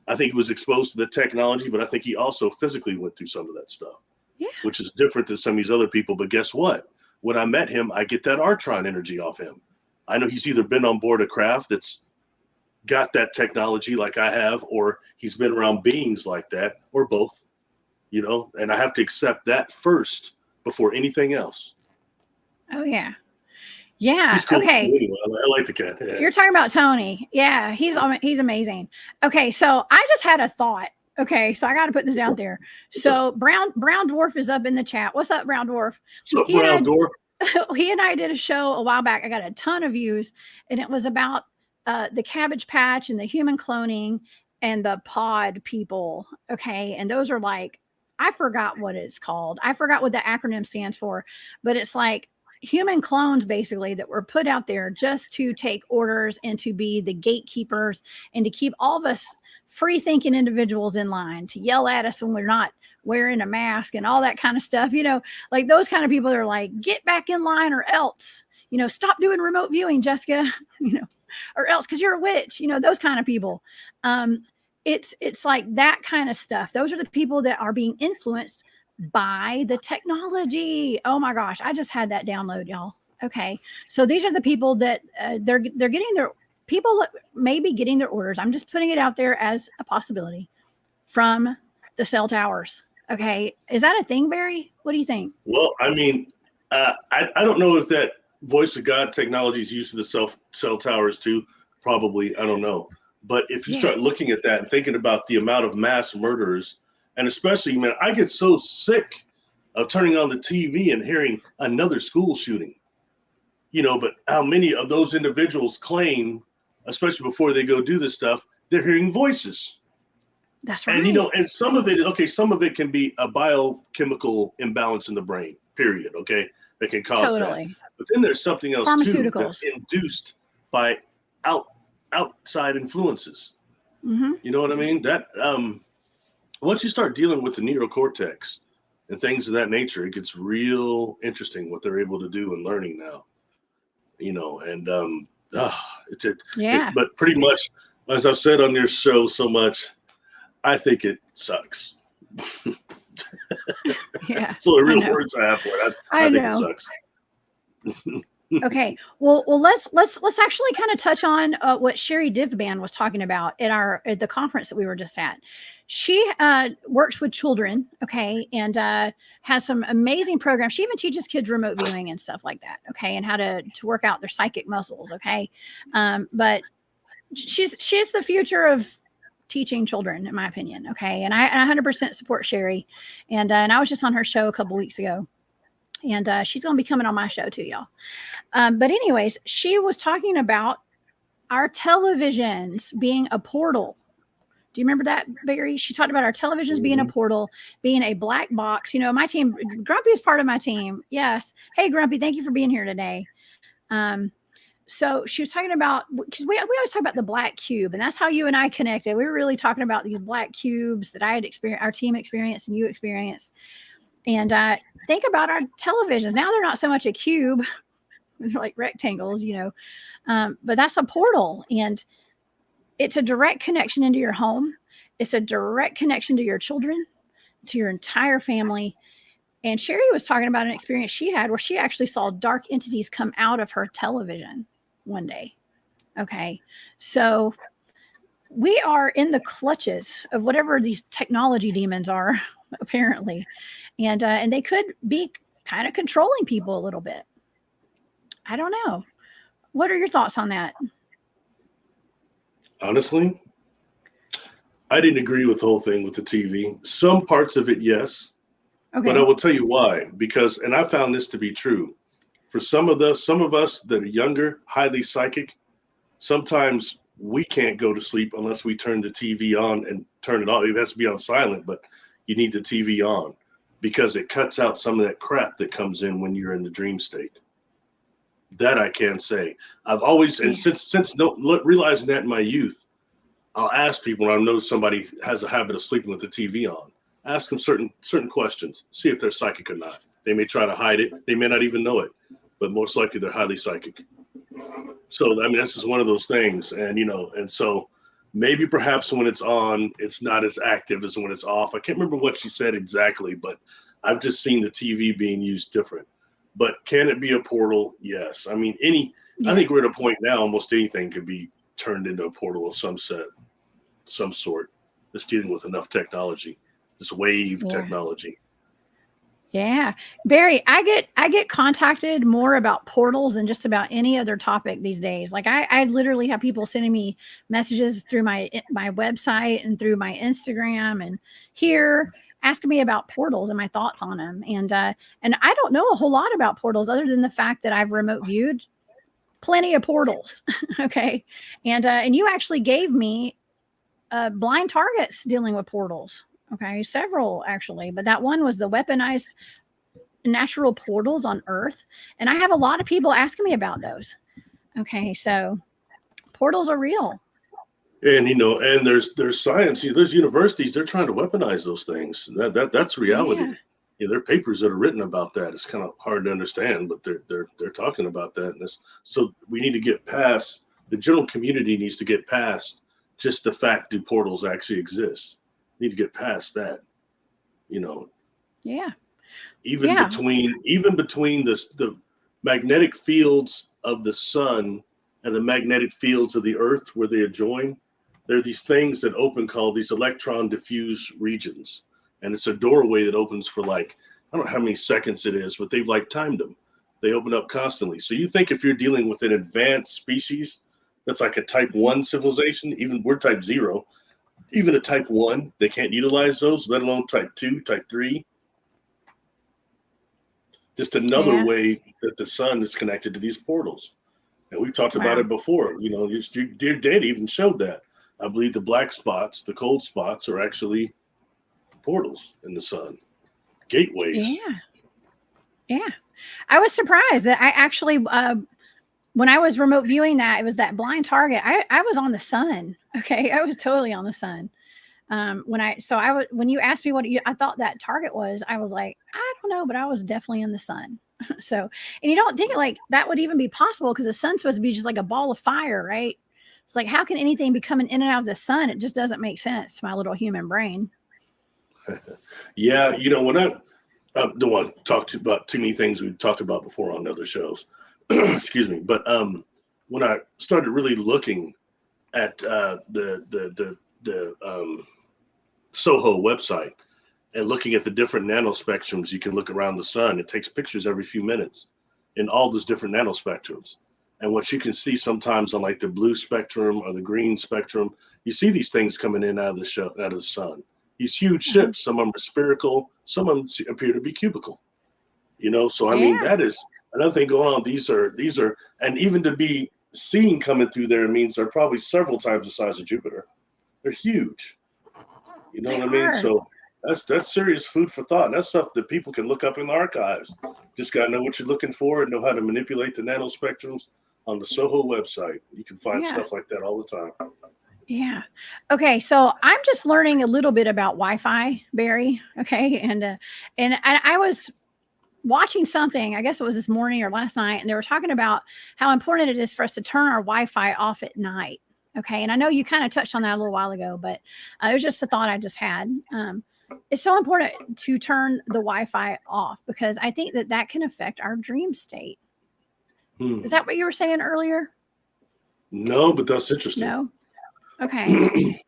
I think he was exposed to the technology, but I think he also physically went through some of that stuff, which is different than some of these other people. But guess what? When I met him, I get that Artron energy off him. I know he's either been on board a craft that's got that technology like I have, or he's been around beings like that, or both, you know, and I have to accept that first before anything else. Oh, yeah. Yeah. He's cool. Okay. Anyway, I like the cat. Yeah. You're talking about Tony. Yeah. He's amazing. Okay. So I just had a thought. Okay. So I got to put this out there. So Brown Dwarf is up in the chat. What's up, Brown Dwarf? What's up, Brown Dwarf? He and I did a show a while back. I got a ton of views, and it was about the Cabbage Patch and the human cloning and the pod people. Okay. And those are like, I forgot what it's called. I forgot what the acronym stands for, but it's like human clones basically that were put out there just to take orders and to be the gatekeepers and to keep all of us free thinking individuals in line, to yell at us when we're not wearing a mask and all that kind of stuff. You know, like those kind of people that are like, get back in line or else, you know, stop doing remote viewing, Jessica, you know, or else because you're a witch, you know, those kind of people. It's like that kind of stuff. Those are the people that are being influenced by the technology. Oh my gosh, I just had that download, y'all. Okay, so these are the people that they're getting their people may be getting their orders. I'm just putting it out there as a possibility from the cell towers. Okay, is that a thing, Barry? What do you think? Well, I mean, I don't know if that voice of God technology is used to the cell towers too. Probably, I don't know. But if you start looking at that and thinking about the amount of mass murderers, and especially, man, I get so sick of turning on the TV and hearing another school shooting, you know, but how many of those individuals claim, especially before they go do this stuff, they're hearing voices. That's right. And, you know, and some of it can be a biochemical imbalance in the brain, period. Okay. That can cause that. But then there's something else too that's induced by outside influences. Mm-hmm. You know what I mean? That, once you start dealing with the neocortex and things of that nature, it gets real interesting what they're able to do in learning now, you know, and but pretty much, as I've said on your show so much, I think it sucks. Yeah. So the real words I have for it, I think it sucks. Okay. Well, let's actually kind of touch on what Sherry Divban was talking about at the conference that we were just at. She works with children, okay, and has some amazing programs. She even teaches kids remote viewing and stuff like that, okay, and how to work out their psychic muscles, okay. But she's the future of teaching children, in my opinion, okay. And I 100% support Sherry, and I was just on her show a couple weeks ago. And she's going to be coming on my show too, y'all. But anyways, she was talking about our televisions being a portal Do you remember that, Barry? She talked about our televisions being a portal, being a black box. You know, my team, Grumpy is part of my team. Yes. Hey, Grumpy, thank you for being here today. So she was talking about, because we always talk about the black cube, and that's how you and I connected. We were really talking about these black cubes that I had experienced, our team experienced, and you experienced. And think about our televisions. Now they're not so much a cube, they're like rectangles, you know, but that's a portal. And it's a direct connection into your home. It's a direct connection to your children, to your entire family. And Sherry was talking about an experience she had where she actually saw dark entities come out of her television one day. Okay. So we are in the clutches of whatever these technology demons are, apparently. And they could be kind of controlling people a little bit. I don't know. What are your thoughts on that? Honestly, I didn't agree with the whole thing with the TV. Some parts of it, yes. Okay. But I will tell you why. Because, and I found this to be true. For some of us that are younger, highly psychic, sometimes we can't go to sleep unless we turn the TV on and turn it off. It has to be on silent, but you need the TV on because it cuts out some of that crap that comes in when you're in the dream state. That I can say. I've always, and since realizing that in my youth, I'll ask people when I know somebody has a habit of sleeping with the TV on. Ask them certain questions. See if they're psychic or not. They may try to hide it. They may not even know it, but most likely they're highly psychic. So I mean, that's just one of those things, and you know, and so maybe perhaps when it's on, it's not as active as when it's off. I can't remember what she said exactly, but I've just seen the TV being used different. But can it be a portal? Yes. I mean, I think we're at a point now, almost anything could be turned into a portal of some sort. Just dealing with enough technology, this wave technology. Yeah. Barry, I get contacted more about portals than just about any other topic these days. Like I literally have people sending me messages through my website and through my Instagram and here asking me about portals and my thoughts on them. And I don't know a whole lot about portals other than the fact that I've remote viewed plenty of portals. Okay. And you actually gave me blind targets dealing with portals. Okay. Several actually, but that one was the weaponized natural portals on Earth. And I have a lot of people asking me about those. Okay. So portals are real. And you know, and there's science. There's universities. They're trying to weaponize those things. That's reality. Yeah. You know, there are papers that are written about that. It's kind of hard to understand, but they're talking about that. And so we need to get past. The general community needs to get past just the fact do portals actually exist. We need to get past that. You know. Yeah. Even between the magnetic fields of the sun and the magnetic fields of the Earth where they adjoin. There are these things that open called these electron diffuse regions. And it's a doorway that opens for like, I don't know how many seconds it is, but they've like timed them. They open up constantly. So you think if you're dealing with an advanced species, that's like a type 1 civilization, even we're type 0, even a type 1, they can't utilize those, let alone type 2, type 3. Just another way that the sun is connected to these portals. And we've talked about it before. You know, your data even showed that. I believe the black spots, the cold spots, are actually portals in the sun, gateways. Yeah. I was surprised that I actually, when I was remote viewing that, it was that blind target. I was on the sun. Okay, I was totally on the sun. When you asked me what I thought that target was, I was like, I don't know, but I was definitely in the sun. So, and you don't think like that would even be possible because the sun's supposed to be just like a ball of fire, right? It's like, how can anything be coming in and out of the sun? It just doesn't make sense to my little human brain. Yeah. You know, when I don't want to talk about too many things we've talked about before on other shows, excuse me. But when I started really looking at the SOHO website and looking at the different nanospectrums you can look around the sun, it takes pictures every few minutes in all those different nanospectrums. And what you can see sometimes on like the blue spectrum or the green spectrum, you see these things coming in out of the sun. These huge ships, some of them are spherical, some of them appear to be cubical. You know, so I mean, that is another thing going on. These are, and even to be seen coming through there means they're probably several times the size of Jupiter. They're huge. You know They what I mean? are. So that's serious food for thought. And that's stuff that people can look up in the archives. Just got to know what you're looking for and know how to manipulate the nanospectrums on the Soho website. You can find Yeah. stuff like that all the time. Yeah. Okay. So I'm just learning a little bit about Wi-Fi, Barry. Okay. And I was watching something, I guess it was this morning or last night, and they were talking about how important it is for us to turn our Wi-Fi off at night. Okay. And I know you kind of touched on that a little while ago, but it was just a thought I just had. It's so important to turn the Wi-Fi off because I think that can affect our dream state. Is that what you were saying earlier? No, but that's interesting. No. Okay.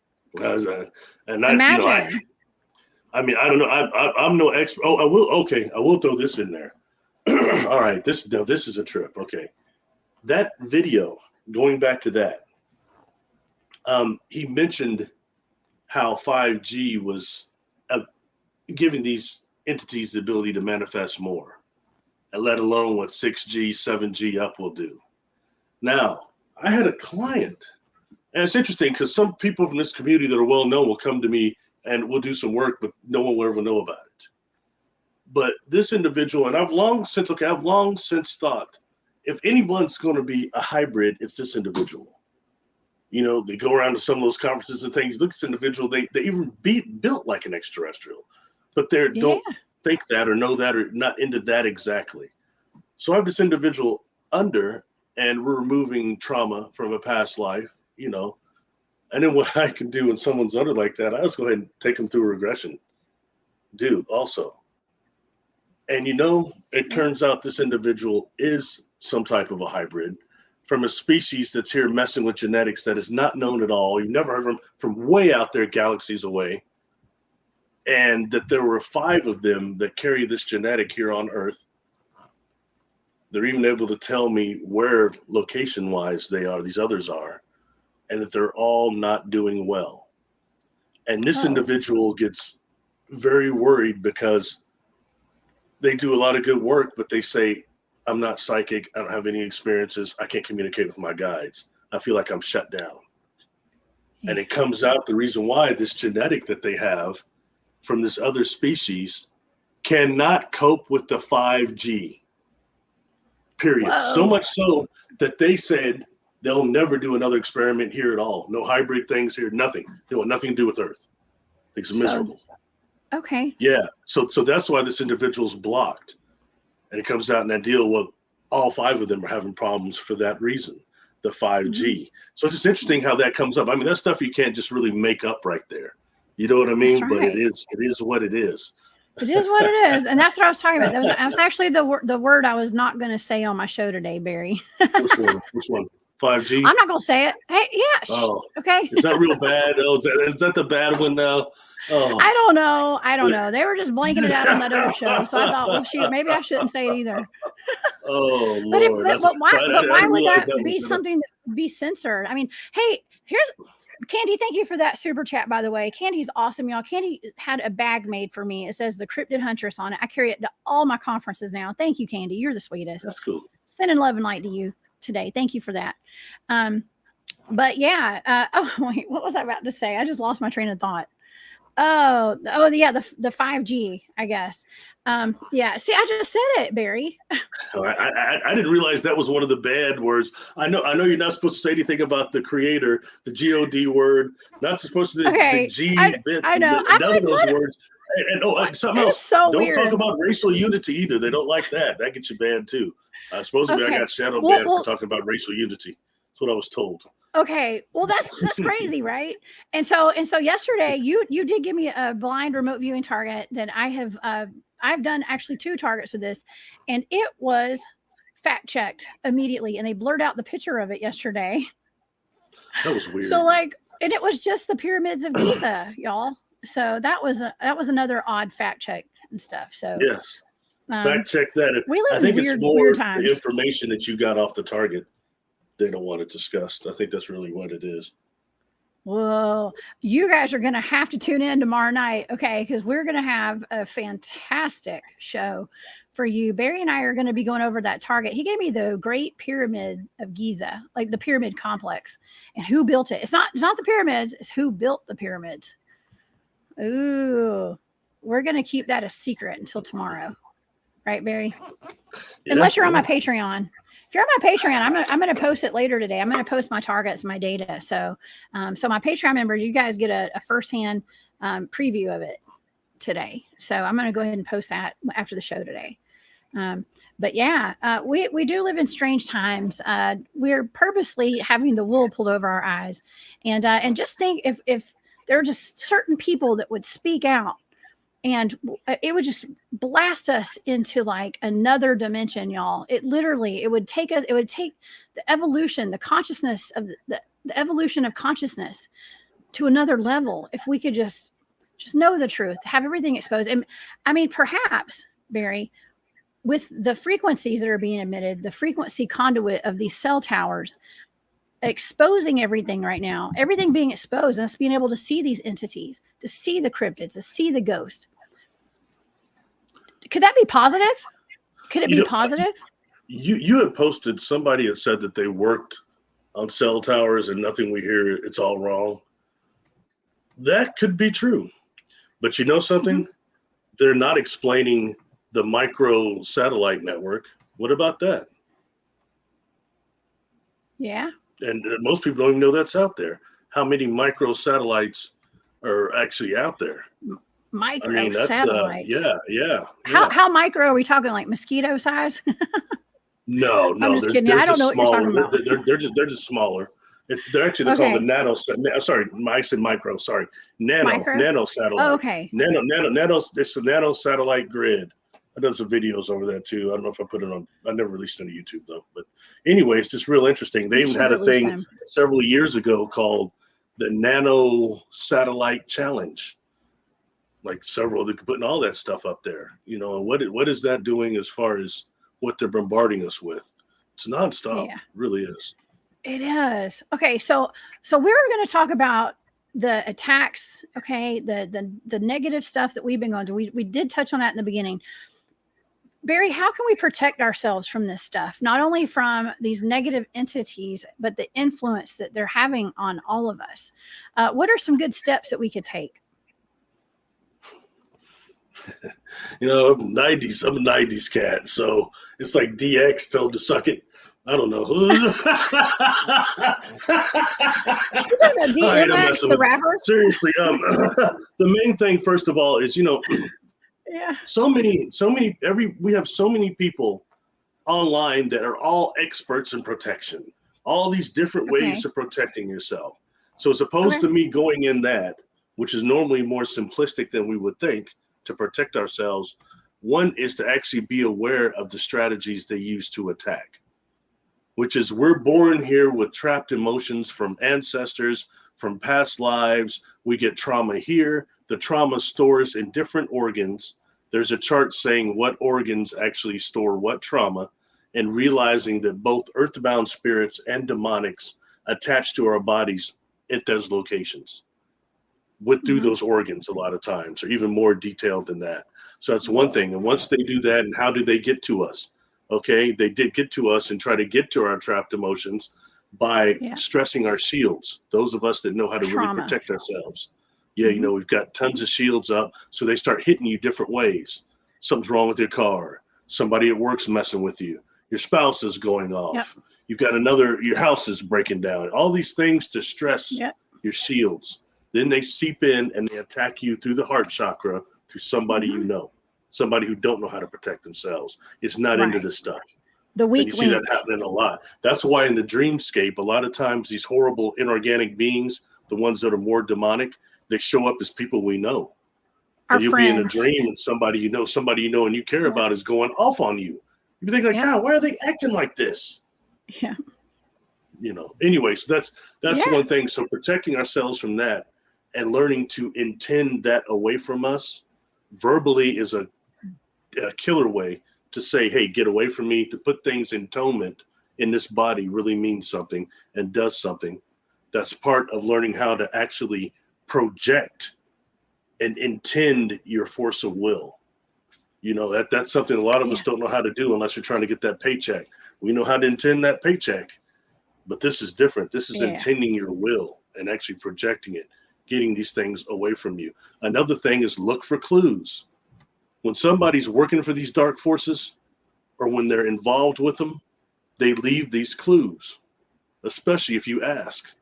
And Imagine. I mean, I don't know. I'm no expert. Oh, I will. Okay, I will throw this in there. All right, this is a trip. Okay, that video. Going back to that, he mentioned how 5G was giving these entities the ability to manifest more, and let alone what 6G, 7G up will do. Now, I had a client, and it's interesting because some people from this community that are well known will come to me and we'll do some work, but no one will ever know about it. But this individual, and I've long since thought, if anyone's going to be a hybrid, it's this individual. You know, they go around to some of those conferences and things. Look at this individual. They even built like an extraterrestrial, but they don't think that or know that or not into that exactly. So I have this individual under, and we're removing trauma from a past life, you know. And then what I can do when someone's under like that, I just go ahead and take them through a regression. Also. And you know, it turns out this individual is some type of a hybrid from a species that's here messing with genetics that is not known at all. You've never heard from way out there, galaxies away. And that there were 5 of them that carry this genetic here on Earth. They're even able to tell me where location-wise they are, these others are, and that they're all not doing well. And this individual gets very worried because they do a lot of good work, but they say, I'm not psychic. I don't have any experiences. I can't communicate with my guides. I feel like I'm shut down. Yeah. And it comes out the reason why this genetic that they have from this other species cannot cope with the 5G, period. Whoa. So much so that they said they'll never do another experiment here at all. No hybrid things here, nothing. They want nothing to do with Earth. It's miserable. Okay. Yeah. So that's why this individual's blocked. And it comes out in that deal, well, all 5 of them are having problems for that reason, the 5G. Mm-hmm. So it's just interesting how that comes up. I mean, that's stuff you can't just really make up right there. You know what I mean? Right. But it is what it is. It is what it is. And that's what I was talking about. That was actually the word I was not going to say on my show today, Barry. Which one? 5G? I'm not going to say it. Hey, yeah. Oh, okay. Is that real bad? Oh, is that the bad one now? Oh. I don't know. They were just blanking it out on that other show. So I thought, well, shoot, maybe I shouldn't say it either. Oh, Lord. But why would that be something that would be censored? I mean, hey, here's Candy. Thank you for that super chat, by the way. Candy's awesome, y'all. Candy had a bag made for me. It says the Cryptid Huntress on it. I carry it to all my conferences now. Thank you, Candy. You're the sweetest. That's cool. Sending love and light to you today. Thank you for that. But yeah. Oh, wait, what was I about to say? I just lost my train of thought. Oh yeah, the 5G, I guess. Yeah. See, I just said it, Barry. I didn't realize that was one of the bad words. I know you're not supposed to say anything about the creator, the God word. Not supposed to the G. I know. None of those words. And something else. So don't weird. Talk about racial unity either. They don't like that. That gets you banned too. Supposedly I got shadow banned for talking about racial unity. That's what I was told. Okay, well that's crazy, right? And so yesterday you did give me a blind remote viewing target that I have I've done actually 2 targets with this, and it was fact checked immediately, and they blurred out the picture of it yesterday. That was weird. So and it was just the pyramids of Giza, y'all. So that was another odd fact check and stuff. So yes, fact check that. I think it's more the information that you got off the target. They don't want it discussed. I think that's really what it is. Well, you guys are going to have to tune in tomorrow night, okay? Because we're going to have a fantastic show for you. Barry and I are going to be going over that target. He gave me the Great Pyramid of Giza, like the pyramid complex, and who built it. It's not the pyramids, it's who built the pyramids. Ooh, we're going to keep that a secret until tomorrow. Right, Barry? Yeah, Unless you're on my yeah. Patreon. If you're on my Patreon, I'm gonna post it later today. I'm gonna post my targets, my data. So my Patreon members, you guys get a firsthand preview of it today. So I'm gonna go ahead and post that after the show today. But yeah, we do live in strange times. We're purposely having the wool pulled over our eyes, and just think if there are just certain people that would speak out, and it would just blast us into like another dimension, y'all. It would take the evolution, the consciousness of the evolution of consciousness to another level if we could just know the truth, have everything exposed. And I mean, perhaps, Barry, with the frequencies that are being emitted, the frequency conduit of these cell towers exposing everything right now, everything being exposed, and us being able to see these entities, to see the cryptids, to see the ghost. Could that be positive? Could it be positive? You had posted, somebody had said that they worked on cell towers and nothing we hear, it's all wrong. That could be true. But you know something? They're not explaining the MicroSatellite Network. What about that? Yeah. And most people don't even know that's out there. How many microsatellites are actually out there? Microsatellites. Yeah. How micro are we talking? Like mosquito size? No, I'm just kidding. I don't know what you're talking about. They're just smaller. They're called the nano. Sorry, I said micro. Sorry, nano satellite. Oh, okay. Nano. It's a nano satellite grid. I've done some videos over that too. I don't know if I put it on. I never released it on YouTube though. But anyway, it's just real interesting. They even had a thing several years ago called the Nano Satellite Challenge. Like they're putting all that stuff up there. You know, what is that doing as far as what they're bombarding us with? It's nonstop. Yeah. It really is. It is. Okay, so we were going to talk about the attacks, okay, the negative stuff that we've been going through. We did touch on that in the beginning. Barry, how can we protect ourselves from this stuff? Not only from these negative entities, but the influence that they're having on all of us. What are some good steps that we could take? You know, I'm a 90s cat, so it's like DX told to suck it. I don't know. You're talking about DMX, the rapper? Seriously, the main thing, first of all, is, you know, yeah, we have so many people online that are all experts in protection, all these different ways of protecting yourself. So as opposed to me going in that, which is normally more simplistic than we would think, to protect ourselves, one is to actually be aware of the strategies they use to attack, which is we're born here with trapped emotions from ancestors, from past lives. We get trauma here. The trauma stores in different organs. There's a chart saying what organs actually store what trauma, and realizing that both earthbound spirits and demonics attach to our bodies at those locations. Through those organs a lot of times, or even more detailed than that. So that's one thing. And once they do that, and how do they get to us? Okay, they did get to us and try to get to our trapped emotions by stressing our shields. Those of us that know how to really protect ourselves. Yeah, you know, we've got tons of shields up, so they start hitting you different ways. Something's wrong with your car. Somebody at work's messing with you. Your spouse is going off. Yep. You've got your house is breaking down. All these things to stress your shields. Then they seep in and they attack you through the heart chakra, through somebody you know, somebody who don't know how to protect themselves. It's not into this stuff. The weak link. You see that happening a lot. That's why in the dreamscape, a lot of times these horrible inorganic beings, the ones that are more demonic, they show up as people we know. Our and you'll friends. be in a dream and somebody you know and you care about is going off on you. You think like, God, why are they acting like this? Yeah. You know, anyway, so that's one thing. So protecting ourselves from that and learning to intend that away from us verbally is a killer way to say, hey, get away from me. To put things in atonement in this body really means something and does something. That's part of learning how to actually project and intend your force of will. You know, that's something a lot of us don't know how to do unless you're trying to get that paycheck. We know how to intend that paycheck, but this is different. This is intending your will and actually projecting it. getting these things away from you. Another thing is look for clues. When somebody's working for these dark forces or when they're involved with them, they leave these clues, especially if you ask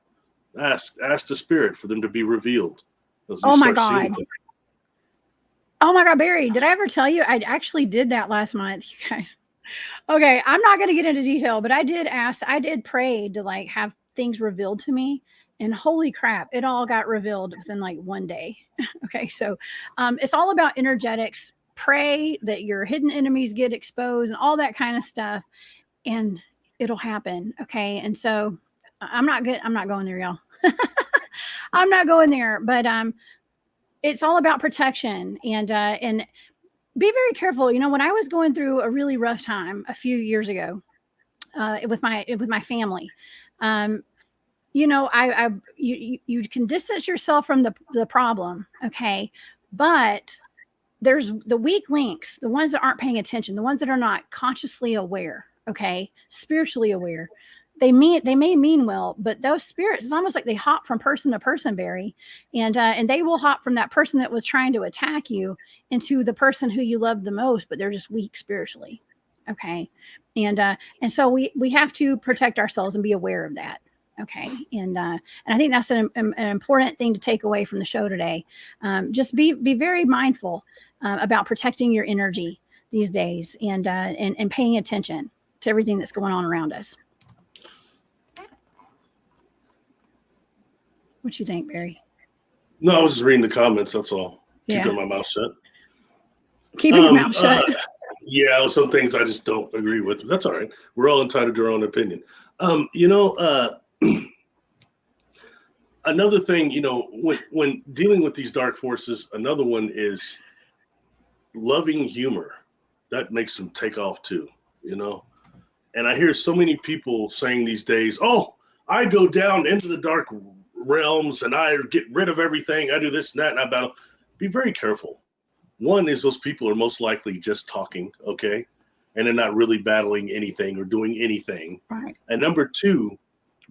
the spirit for them to be revealed. Oh my God. Oh my God, Barry, did I ever tell you? I actually did that last month, you guys. Okay, I'm not going to get into detail, but I did pray to like have things revealed to me, and holy crap, it all got revealed within like one day. Okay, so it's all about energetics. Pray that your hidden enemies get exposed and all that kind of stuff, and it'll happen. Okay, and so I'm not going there, y'all. I'm not going there, but it's all about protection and be very careful. You know, when I was going through a really rough time a few years ago with my family, you know, you can distance yourself from the problem, okay, but there's the weak links, the ones that aren't paying attention, the ones that are not consciously aware, okay, spiritually aware. They may mean well, but those spirits, it's almost like they hop from person to person, Barry, and they will hop from that person that was trying to attack you into the person who you love the most, but they're just weak spiritually, okay, and so we have to protect ourselves and be aware of that, okay, and I think that's an important thing to take away from the show today. Just be very mindful about protecting your energy these days and paying attention to everything that's going on around us. What you think, Barry? No, I was just reading the comments. That's all. Yeah. Keeping my mouth shut. Keeping your mouth shut. Yeah, some things I just don't agree with. That's all right. We're all entitled to our own opinion. You know, another thing, you know, when dealing with these dark forces, another one is loving humor. That makes them take off too, you know. And I hear so many people saying these days, "Oh, I go down into the dark realms and I get rid of everything. I do this and that, and I battle." Be very careful. One is those people are most likely just talking, okay, and they're not really battling anything or doing anything. Right. And number two,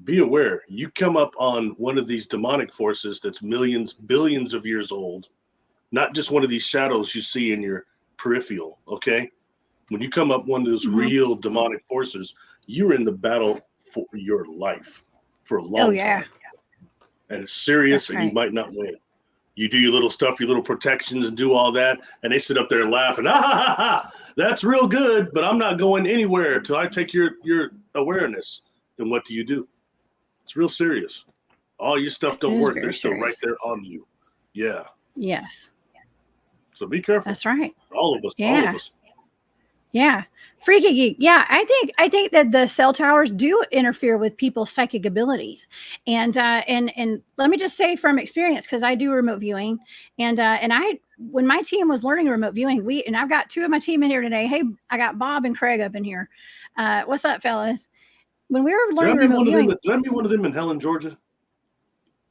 be aware, you come up on one of these demonic forces that's millions, billions of years old, not just one of these shadows you see in your peripheral, okay? When you come up one of those real demonic forces, you're in the battle for your life for a long time. And it's serious, and you might not win. You do your little stuff, your little protections, and do all that, and they sit up there and laugh and that's real good, but I'm not going anywhere until I take your awareness. Then what do? It's real serious. All your stuff don't work. They're still right there on you. Yeah. Yes. So be careful. That's right. All of us. Yeah. All of us. Yeah. Freaky geek. Yeah, I think that the cell towers do interfere with people's psychic abilities, and let me just say from experience, because I do remote viewing, and when my team was learning remote viewing, and I've got two of my team in here today. Hey, I got Bob and Craig up in here. What's up, fellas? When we were learning remote viewing, did I meet one of them in Helen, Georgia?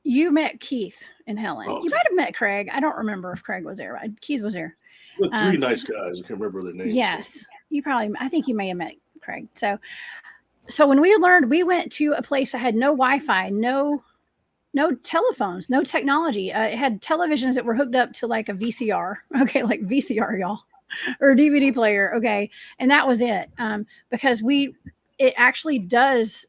You met Keith and Helen. Oh, you might have met Craig. I don't remember if Craig was there. Keith was there. Look, three nice guys. I can't remember their names. Yes, I think you may have met Craig. So when we learned, we went to a place that had no Wi-Fi, no telephones, no technology. It had televisions that were hooked up to like a VCR. Okay, like VCR, y'all, or a DVD player. Okay, and that was it. Because it actually does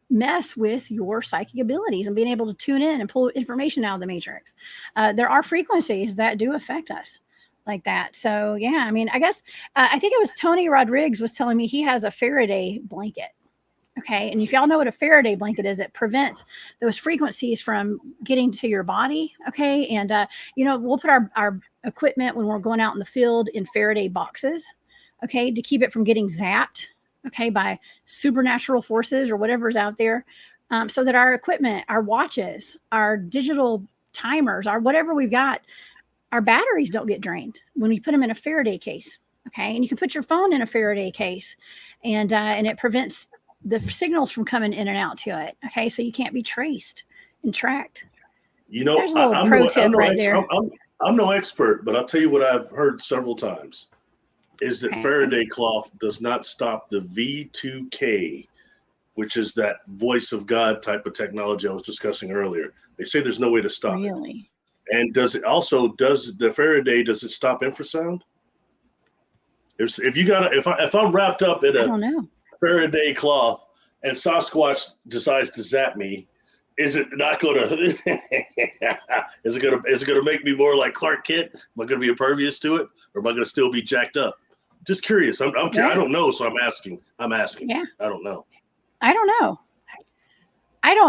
mess with your psychic abilities and being able to tune in and pull information out of the matrix. There are frequencies that do affect us like that. So yeah, I mean, I guess I think it was Tony Rodriguez was telling me he has a Faraday blanket. Okay, and if y'all know what a Faraday blanket is, it prevents those frequencies from getting to your body. Okay, and we'll put our equipment when we're going out in the field in Faraday boxes. Okay, to keep it from getting zapped. Okay, by supernatural forces or whatever's out there, so that our equipment, our watches, our digital timers, our whatever we've got, our batteries don't get drained when we put them in a Faraday case. Okay, and you can put your phone in a Faraday case, and it prevents the signals from coming in and out to it. Okay, so you can't be traced and tracked. You know, there's a little pro tip right there. I'm no expert, but I'll tell you what I've heard several times is that Faraday cloth does not stop the V2K which is that voice of God type of technology I was discussing earlier. They say there's no way to stop it. Really? And does the Faraday, does it stop infrasound? If I'm wrapped up in I a don't know. Faraday cloth and Sasquatch decides to zap me, is it not going to? Is it going to make me more like Clark Kent? Am I going to be impervious to it, or am I going to still be jacked up? Just curious. I don't know, so I'm asking. Yeah. I don't know. I don't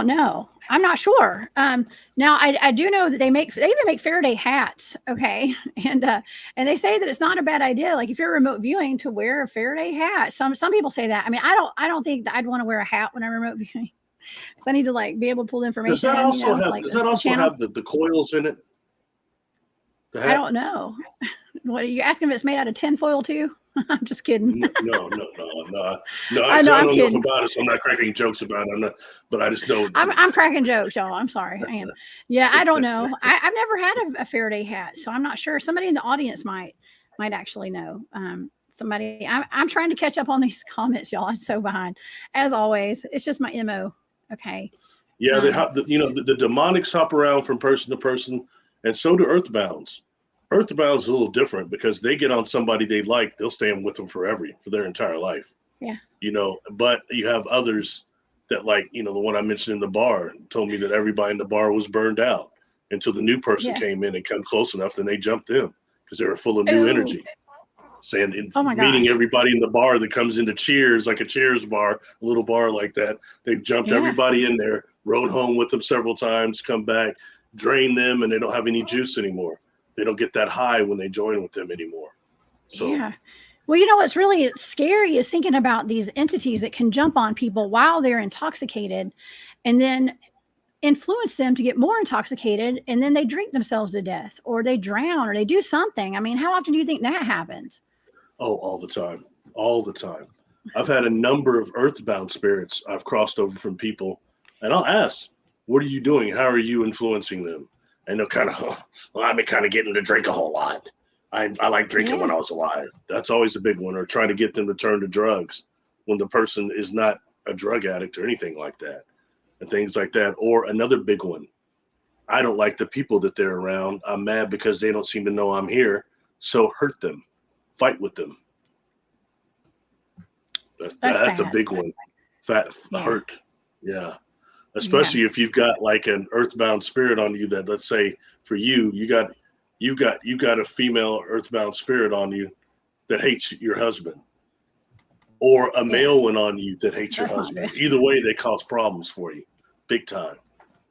know. I'm not sure. Now I do know that they even make Faraday hats. Okay. And they say that it's not a bad idea. Like if you're remote viewing, to wear a Faraday hat. Some people say that. I mean, I don't think that I'd want to wear a hat when I'm remote viewing. So I need to like be able to pull the information. Does that also have the coils in it? I don't know. What are you asking if it's made out of tinfoil too? I'm just kidding. No. I know, I don't know kidding. enough about it, so I'm not cracking jokes about it. But I just know. I'm cracking jokes, y'all. I'm sorry. I am. Yeah, I don't know. I've never had a Faraday hat, so I'm not sure. Somebody in the audience might actually know. Somebody. I'm trying to catch up on these comments, y'all. I'm so behind. As always, it's just my MO. Okay. Yeah, the demonics hop around from person to person, and so do earthbounds. Earthbound's a little different because they get on somebody they like, they'll stay with them for their entire life. Yeah. But you have others that, like, the one I mentioned in the bar told me that everybody in the bar was burned out until the new person came in and come close enough, then they jumped in because they were full of new energy. Meeting everybody in the bar that comes into Cheers, like a Cheers bar, a little bar like that. They've jumped everybody in there, rode home with them several times, come back, drain them, and they don't have any juice anymore. They don't get that high when they join with them anymore. So yeah. Well, what's really scary is thinking about these entities that can jump on people while they're intoxicated and then influence them to get more intoxicated, and then they drink themselves to death, or they drown, or they do something. I mean, how often do you think that happens? Oh, all the time. All the time. I've had a number of earthbound spirits I've crossed over from people, and I'll ask, what are you doing? How are you influencing them? And they'll kind of, I've been kind of getting to drink a whole lot. I like drinking when I was alive. That's always a big one. Or trying to get them to turn to drugs when the person is not a drug addict or anything like that, and things like that. Or another big one, I don't like the people that they're around. I'm mad because they don't seem to know I'm here. So hurt them, fight with them. That's a big one. Hurt. Yeah. Especially if you've got like an earthbound spirit on you that, let's say for you've got a female earthbound spirit on you that hates your husband, or a male one on you that hates your husband. Either way, they cause problems for you big time,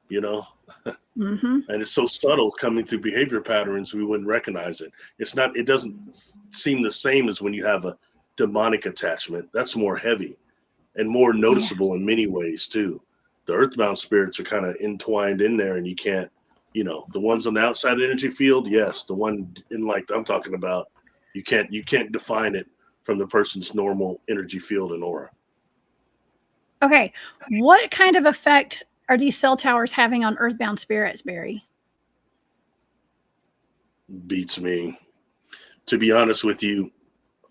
Mm-hmm. And it's so subtle coming through behavior patterns, we wouldn't recognize it. It doesn't seem the same as when you have a demonic attachment. That's more heavy and more noticeable in many ways too. The earthbound spirits are kind of entwined in there, and you can't, the ones on the outside energy field, yes. The one in, like I'm talking about, you can't define it from the person's normal energy field and aura. Okay. What kind of effect are these cell towers having on earthbound spirits, Barry? Beats me. To be honest with you,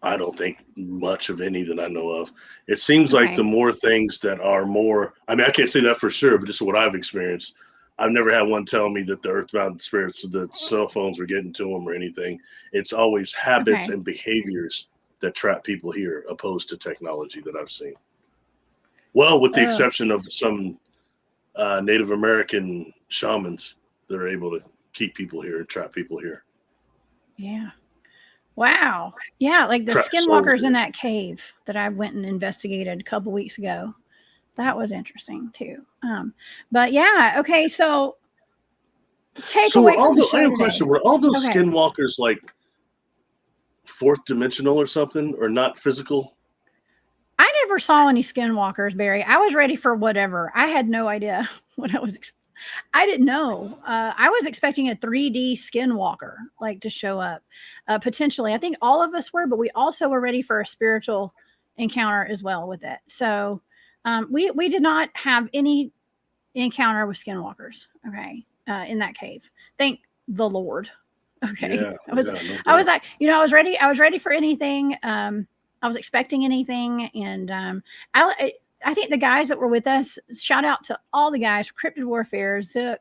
I don't think much of any that I know of. It seems like the more things that are more, I mean, I can't say that for sure, but just what I've experienced. I've never had one tell me that the earthbound spirits, the cell phones were getting to them or anything. It's always habits and behaviors that trap people here, opposed to technology that I've seen. Well, with the exception of some Native American shamans that are able to keep people here and trap people here. Yeah. Wow. Yeah, like the skinwalkers in that cave that I went and investigated a couple weeks ago. That was interesting too. But yeah, okay, so takeaway from the show I have a today. question. Were all those skinwalkers like fourth dimensional or something, or not physical? I never saw any skinwalkers, Barry. I was ready for whatever. I had no idea what I was I didn't know. I was expecting a 3D skinwalker like to show up potentially. I think all of us were, but we also were ready for a spiritual encounter as well with it. So we did not have any encounter with skinwalkers. Okay, in that cave. Thank the Lord. Okay, yeah, I was like, I was ready. I was ready for anything. I was expecting anything, and I think the guys that were with us, shout out to all the guys, Cryptid Warfare, Zook,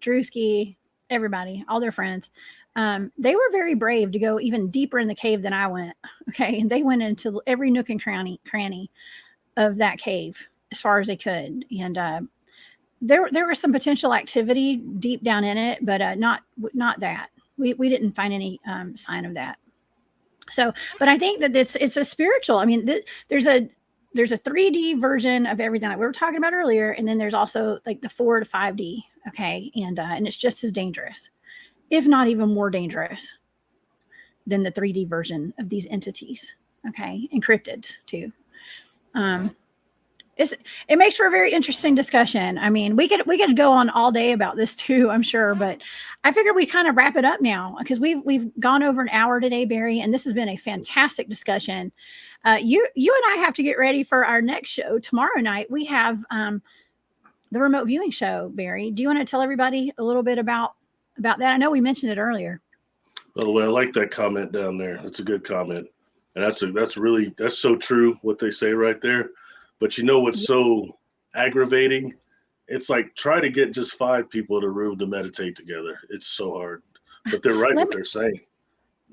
Drewski, everybody, all their friends. They were very brave to go even deeper in the cave than I went. Okay. And they went into every nook and cranny of that cave as far as they could. And there was some potential activity deep down in it, but not that. We didn't find any sign of that. So, but I think that it's a spiritual. I mean, there's a 3D version of everything that we were talking about earlier, and then there's also like the 4 to 5D. Okay, and it's just as dangerous, if not even more dangerous, than the 3D version of these entities. Okay, and cryptids too. It makes for a very interesting discussion. I mean, we could go on all day about this too, I'm sure, but I figured we'd kind of wrap it up now because we've gone over an hour today, Barry, and this has been a fantastic discussion. You and I have to get ready for our next show tomorrow night. We have the remote viewing show, Barry. Do you want to tell everybody a little bit about that? I know we mentioned it earlier. By the way, I like that comment down there. That's a good comment, and that's so true what they say right there. But you know what's so aggravating? It's like try to get just 5 people in a room to meditate together. It's so hard. But they're right what they're saying.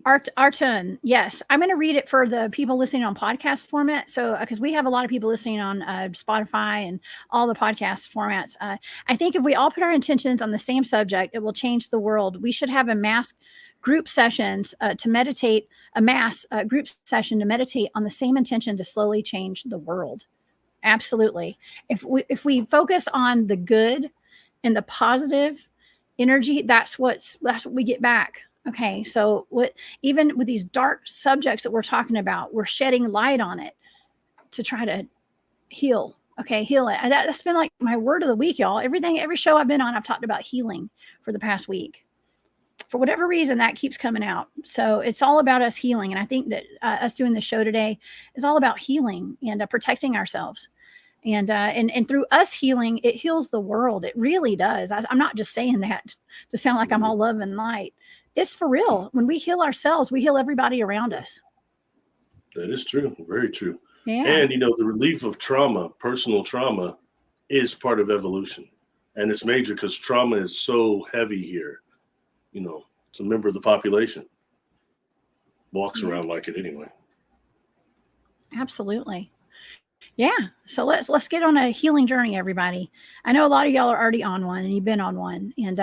Arton, yes. I'm going to read it for the people listening on podcast format. So, because we have a lot of people listening on Spotify and all the podcast formats. I think if we all put our intentions on the same subject, it will change the world. We should have a mass group sessions to meditate, a mass group session to meditate on the same intention to slowly change the world. Absolutely. If we focus on the good and the positive energy, that's what we get back. Okay. So even with these dark subjects that we're talking about, we're shedding light on it to try to heal. Okay. Heal it. That's been like my word of the week, y'all. Every show I've been on, I've talked about healing for the past week. For whatever reason, that keeps coming out. So it's all about us healing. And I think that us doing the show today is all about healing and protecting ourselves. And through us healing, it heals the world. It really does. I'm not just saying that to sound like I'm all love and light. It's for real. When we heal ourselves, we heal everybody around us. That is true. Very true. Yeah. And, the relief of trauma, personal trauma, is part of evolution. And it's major because trauma is so heavy here. It's a member of the population. Walks around like it anyway. Absolutely. Yeah. So let's get on a healing journey, everybody. I know a lot of y'all are already on one and you've been on one. And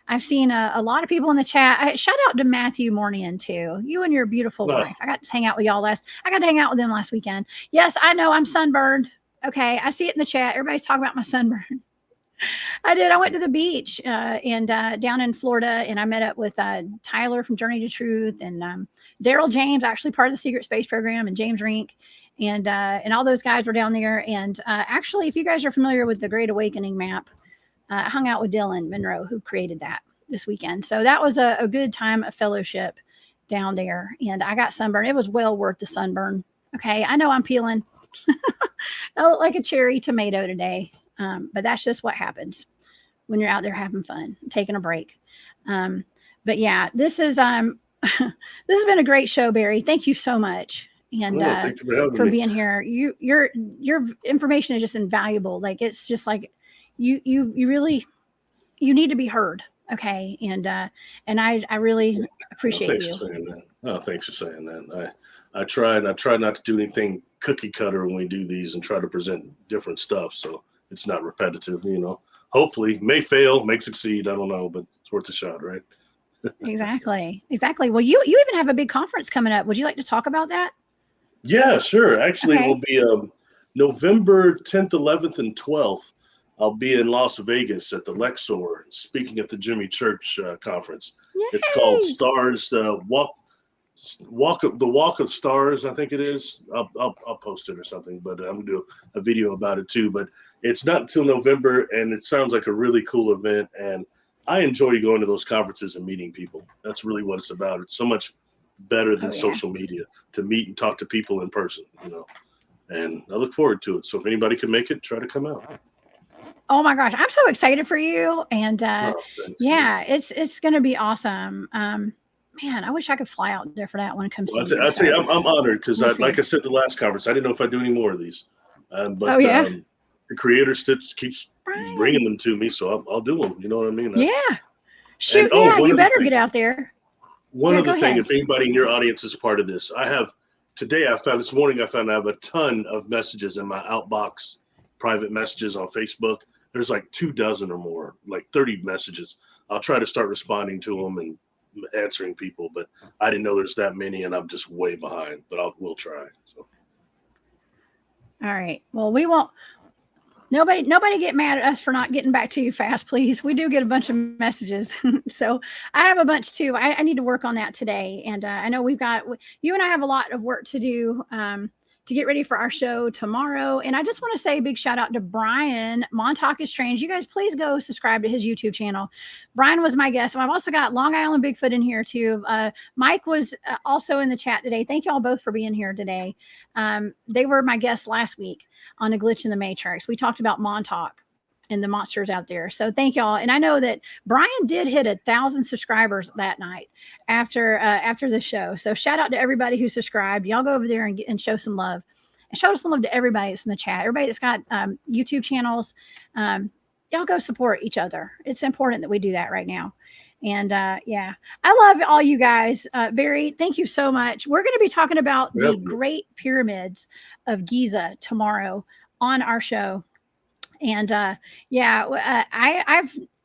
I've seen a lot of people in the chat. Shout out to Matthew Mornian too. You and your beautiful wife. I got to hang out with y'all I got to hang out with them last weekend. Yes, I know I'm sunburned. Okay. I see it in the chat. Everybody's talking about my sunburn. I did. I went to the beach and down in Florida, and I met up with Tyler from Journey to Truth and Daryl James, actually part of the Secret Space Program, and James Rink, and all those guys were down there. And actually, if you guys are familiar with the Great Awakening map, I hung out with Dylan Monroe, who created that this weekend. So that was a good time of fellowship down there, and I got sunburned. It was well worth the sunburn. Okay, I know I'm peeling. I look like a cherry tomato today. But that's just what happens when you're out there having fun, taking a break. But yeah, this has been a great show, Barry. Thank you so much. And thank you for being here. Your information is just invaluable. Like, it's just like you really, you need to be heard. Okay. And I really appreciate you. Thanks for saying that. Oh, thanks for saying that. I try not to do anything cookie cutter when we do these and try to present different stuff. So it's not repetitive, hopefully may fail, may succeed. I don't know, but it's worth a shot, right? Exactly. Well, you even have a big conference coming up. Would you like to talk about that? Yeah, sure. Actually, It will be November 10th, 11th, and 12th. I'll be in Las Vegas at the Lexor speaking at the Jimmy Church conference. Yay! It's called Stars Walk of Stars, I think it is. I'll post it or something, but I'm gonna do a video about it too. But it's not until November, and it sounds like a really cool event. And I enjoy going to those conferences and meeting people. That's really what it's about. It's so much better than social media to meet and talk to people in person, And I look forward to it. So if anybody can make it, try to come out. Oh my gosh, I'm so excited for you. And it's gonna be awesome. Man, I wish I could fly out there for that when it comes to I'll tell you, I'm honored because, like I said, the last conference, I didn't know if I'd do any more of these. But the creator still keeps bringing them to me, so I'll do them. You know what I mean? Yeah. Shoot, yeah, you better get out there. One other thing, if anybody in your audience is part of this, this morning I found I have a ton of messages in my outbox, private messages on Facebook. There's like 24 or more, like 30 messages. I'll try to start responding to them and answering people, but I didn't know there's that many, and I'm just way behind, but we'll try. So. All right. Well, we won't. Nobody get mad at us for not getting back to you fast, please. We do get a bunch of messages. So I have a bunch too. I need to work on that today. And I know you and I have a lot of work to do to get ready for our show tomorrow. And I just want to say a big shout out to Brian. Montauk is Strange. You guys, please go subscribe to his YouTube channel. Brian was my guest. And I've also got Long Island Bigfoot in here too. Mike was also in the chat today. Thank you all both for being here today. They were my guests last week on A Glitch in the Matrix. We talked about Montauk and the monsters out there. So thank y'all. And I know that Brian did hit 1,000 subscribers that night after the show. So shout out to everybody who subscribed. Y'all go over there and show some love. And show some love to everybody that's in the chat. Everybody that's got YouTube channels. Y'all go support each other. It's important that we do that right now. And I love all you guys. Barry, thank you so much. We're going to be talking about the Great Pyramids of Giza tomorrow on our show. And I've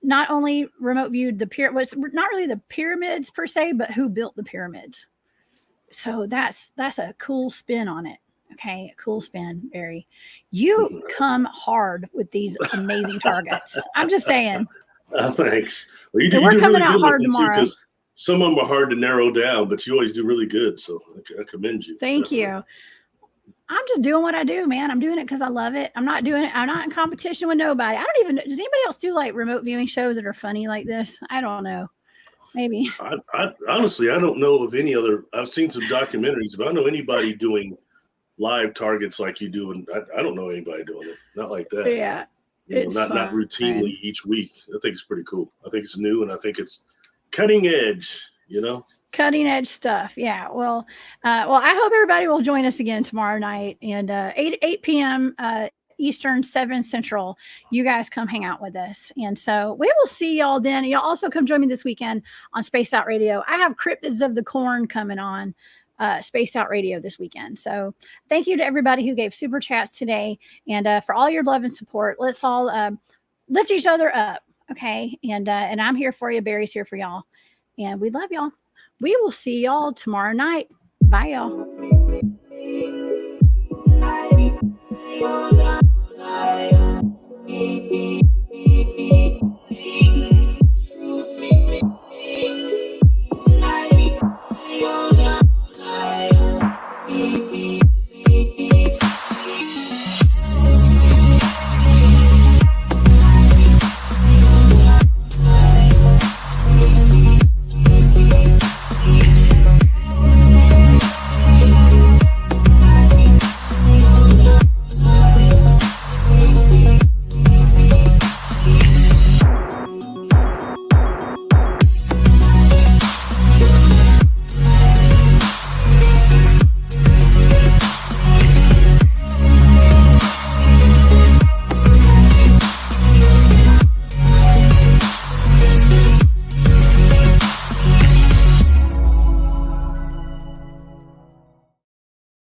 not only remote viewed the pyramids, not really the pyramids per se, but who built the pyramids. So that's a cool spin on it. Okay, cool spin, Barry. You come hard with these amazing targets. I'm just saying. Thanks. Well, we're coming really out hard tomorrow. Because some of them are hard to narrow down, but you always do really good. So I commend you. Thank you. I'm just doing what I do, man. I'm doing it because I love it. I'm not doing it. I'm not in competition with nobody. I don't even. Does anybody else do like remote viewing shows that are funny like this? I don't know. Maybe. I honestly, I don't know of any other. I've seen some documentaries, but I don't know anybody doing live targets like you do, and I don't know anybody doing it. Not like that. Yeah. It's not routinely each week. I think it's pretty cool. I think it's new, and I think it's cutting edge. Cutting edge stuff. Yeah. Well, I hope everybody will join us again tomorrow night and 8 p.m. Eastern, 7 Central. You guys come hang out with us. And so we will see y'all then. Y'all also come join me this weekend on Spaced Out Radio. I have Cryptids of the Corn coming on Spaced Out Radio this weekend. So thank you to everybody who gave super chats today and for all your love and support. Let's all lift each other up. Okay. And I'm here for you. Barry's here for y'all. And we love y'all. We will see y'all tomorrow night. Bye, y'all.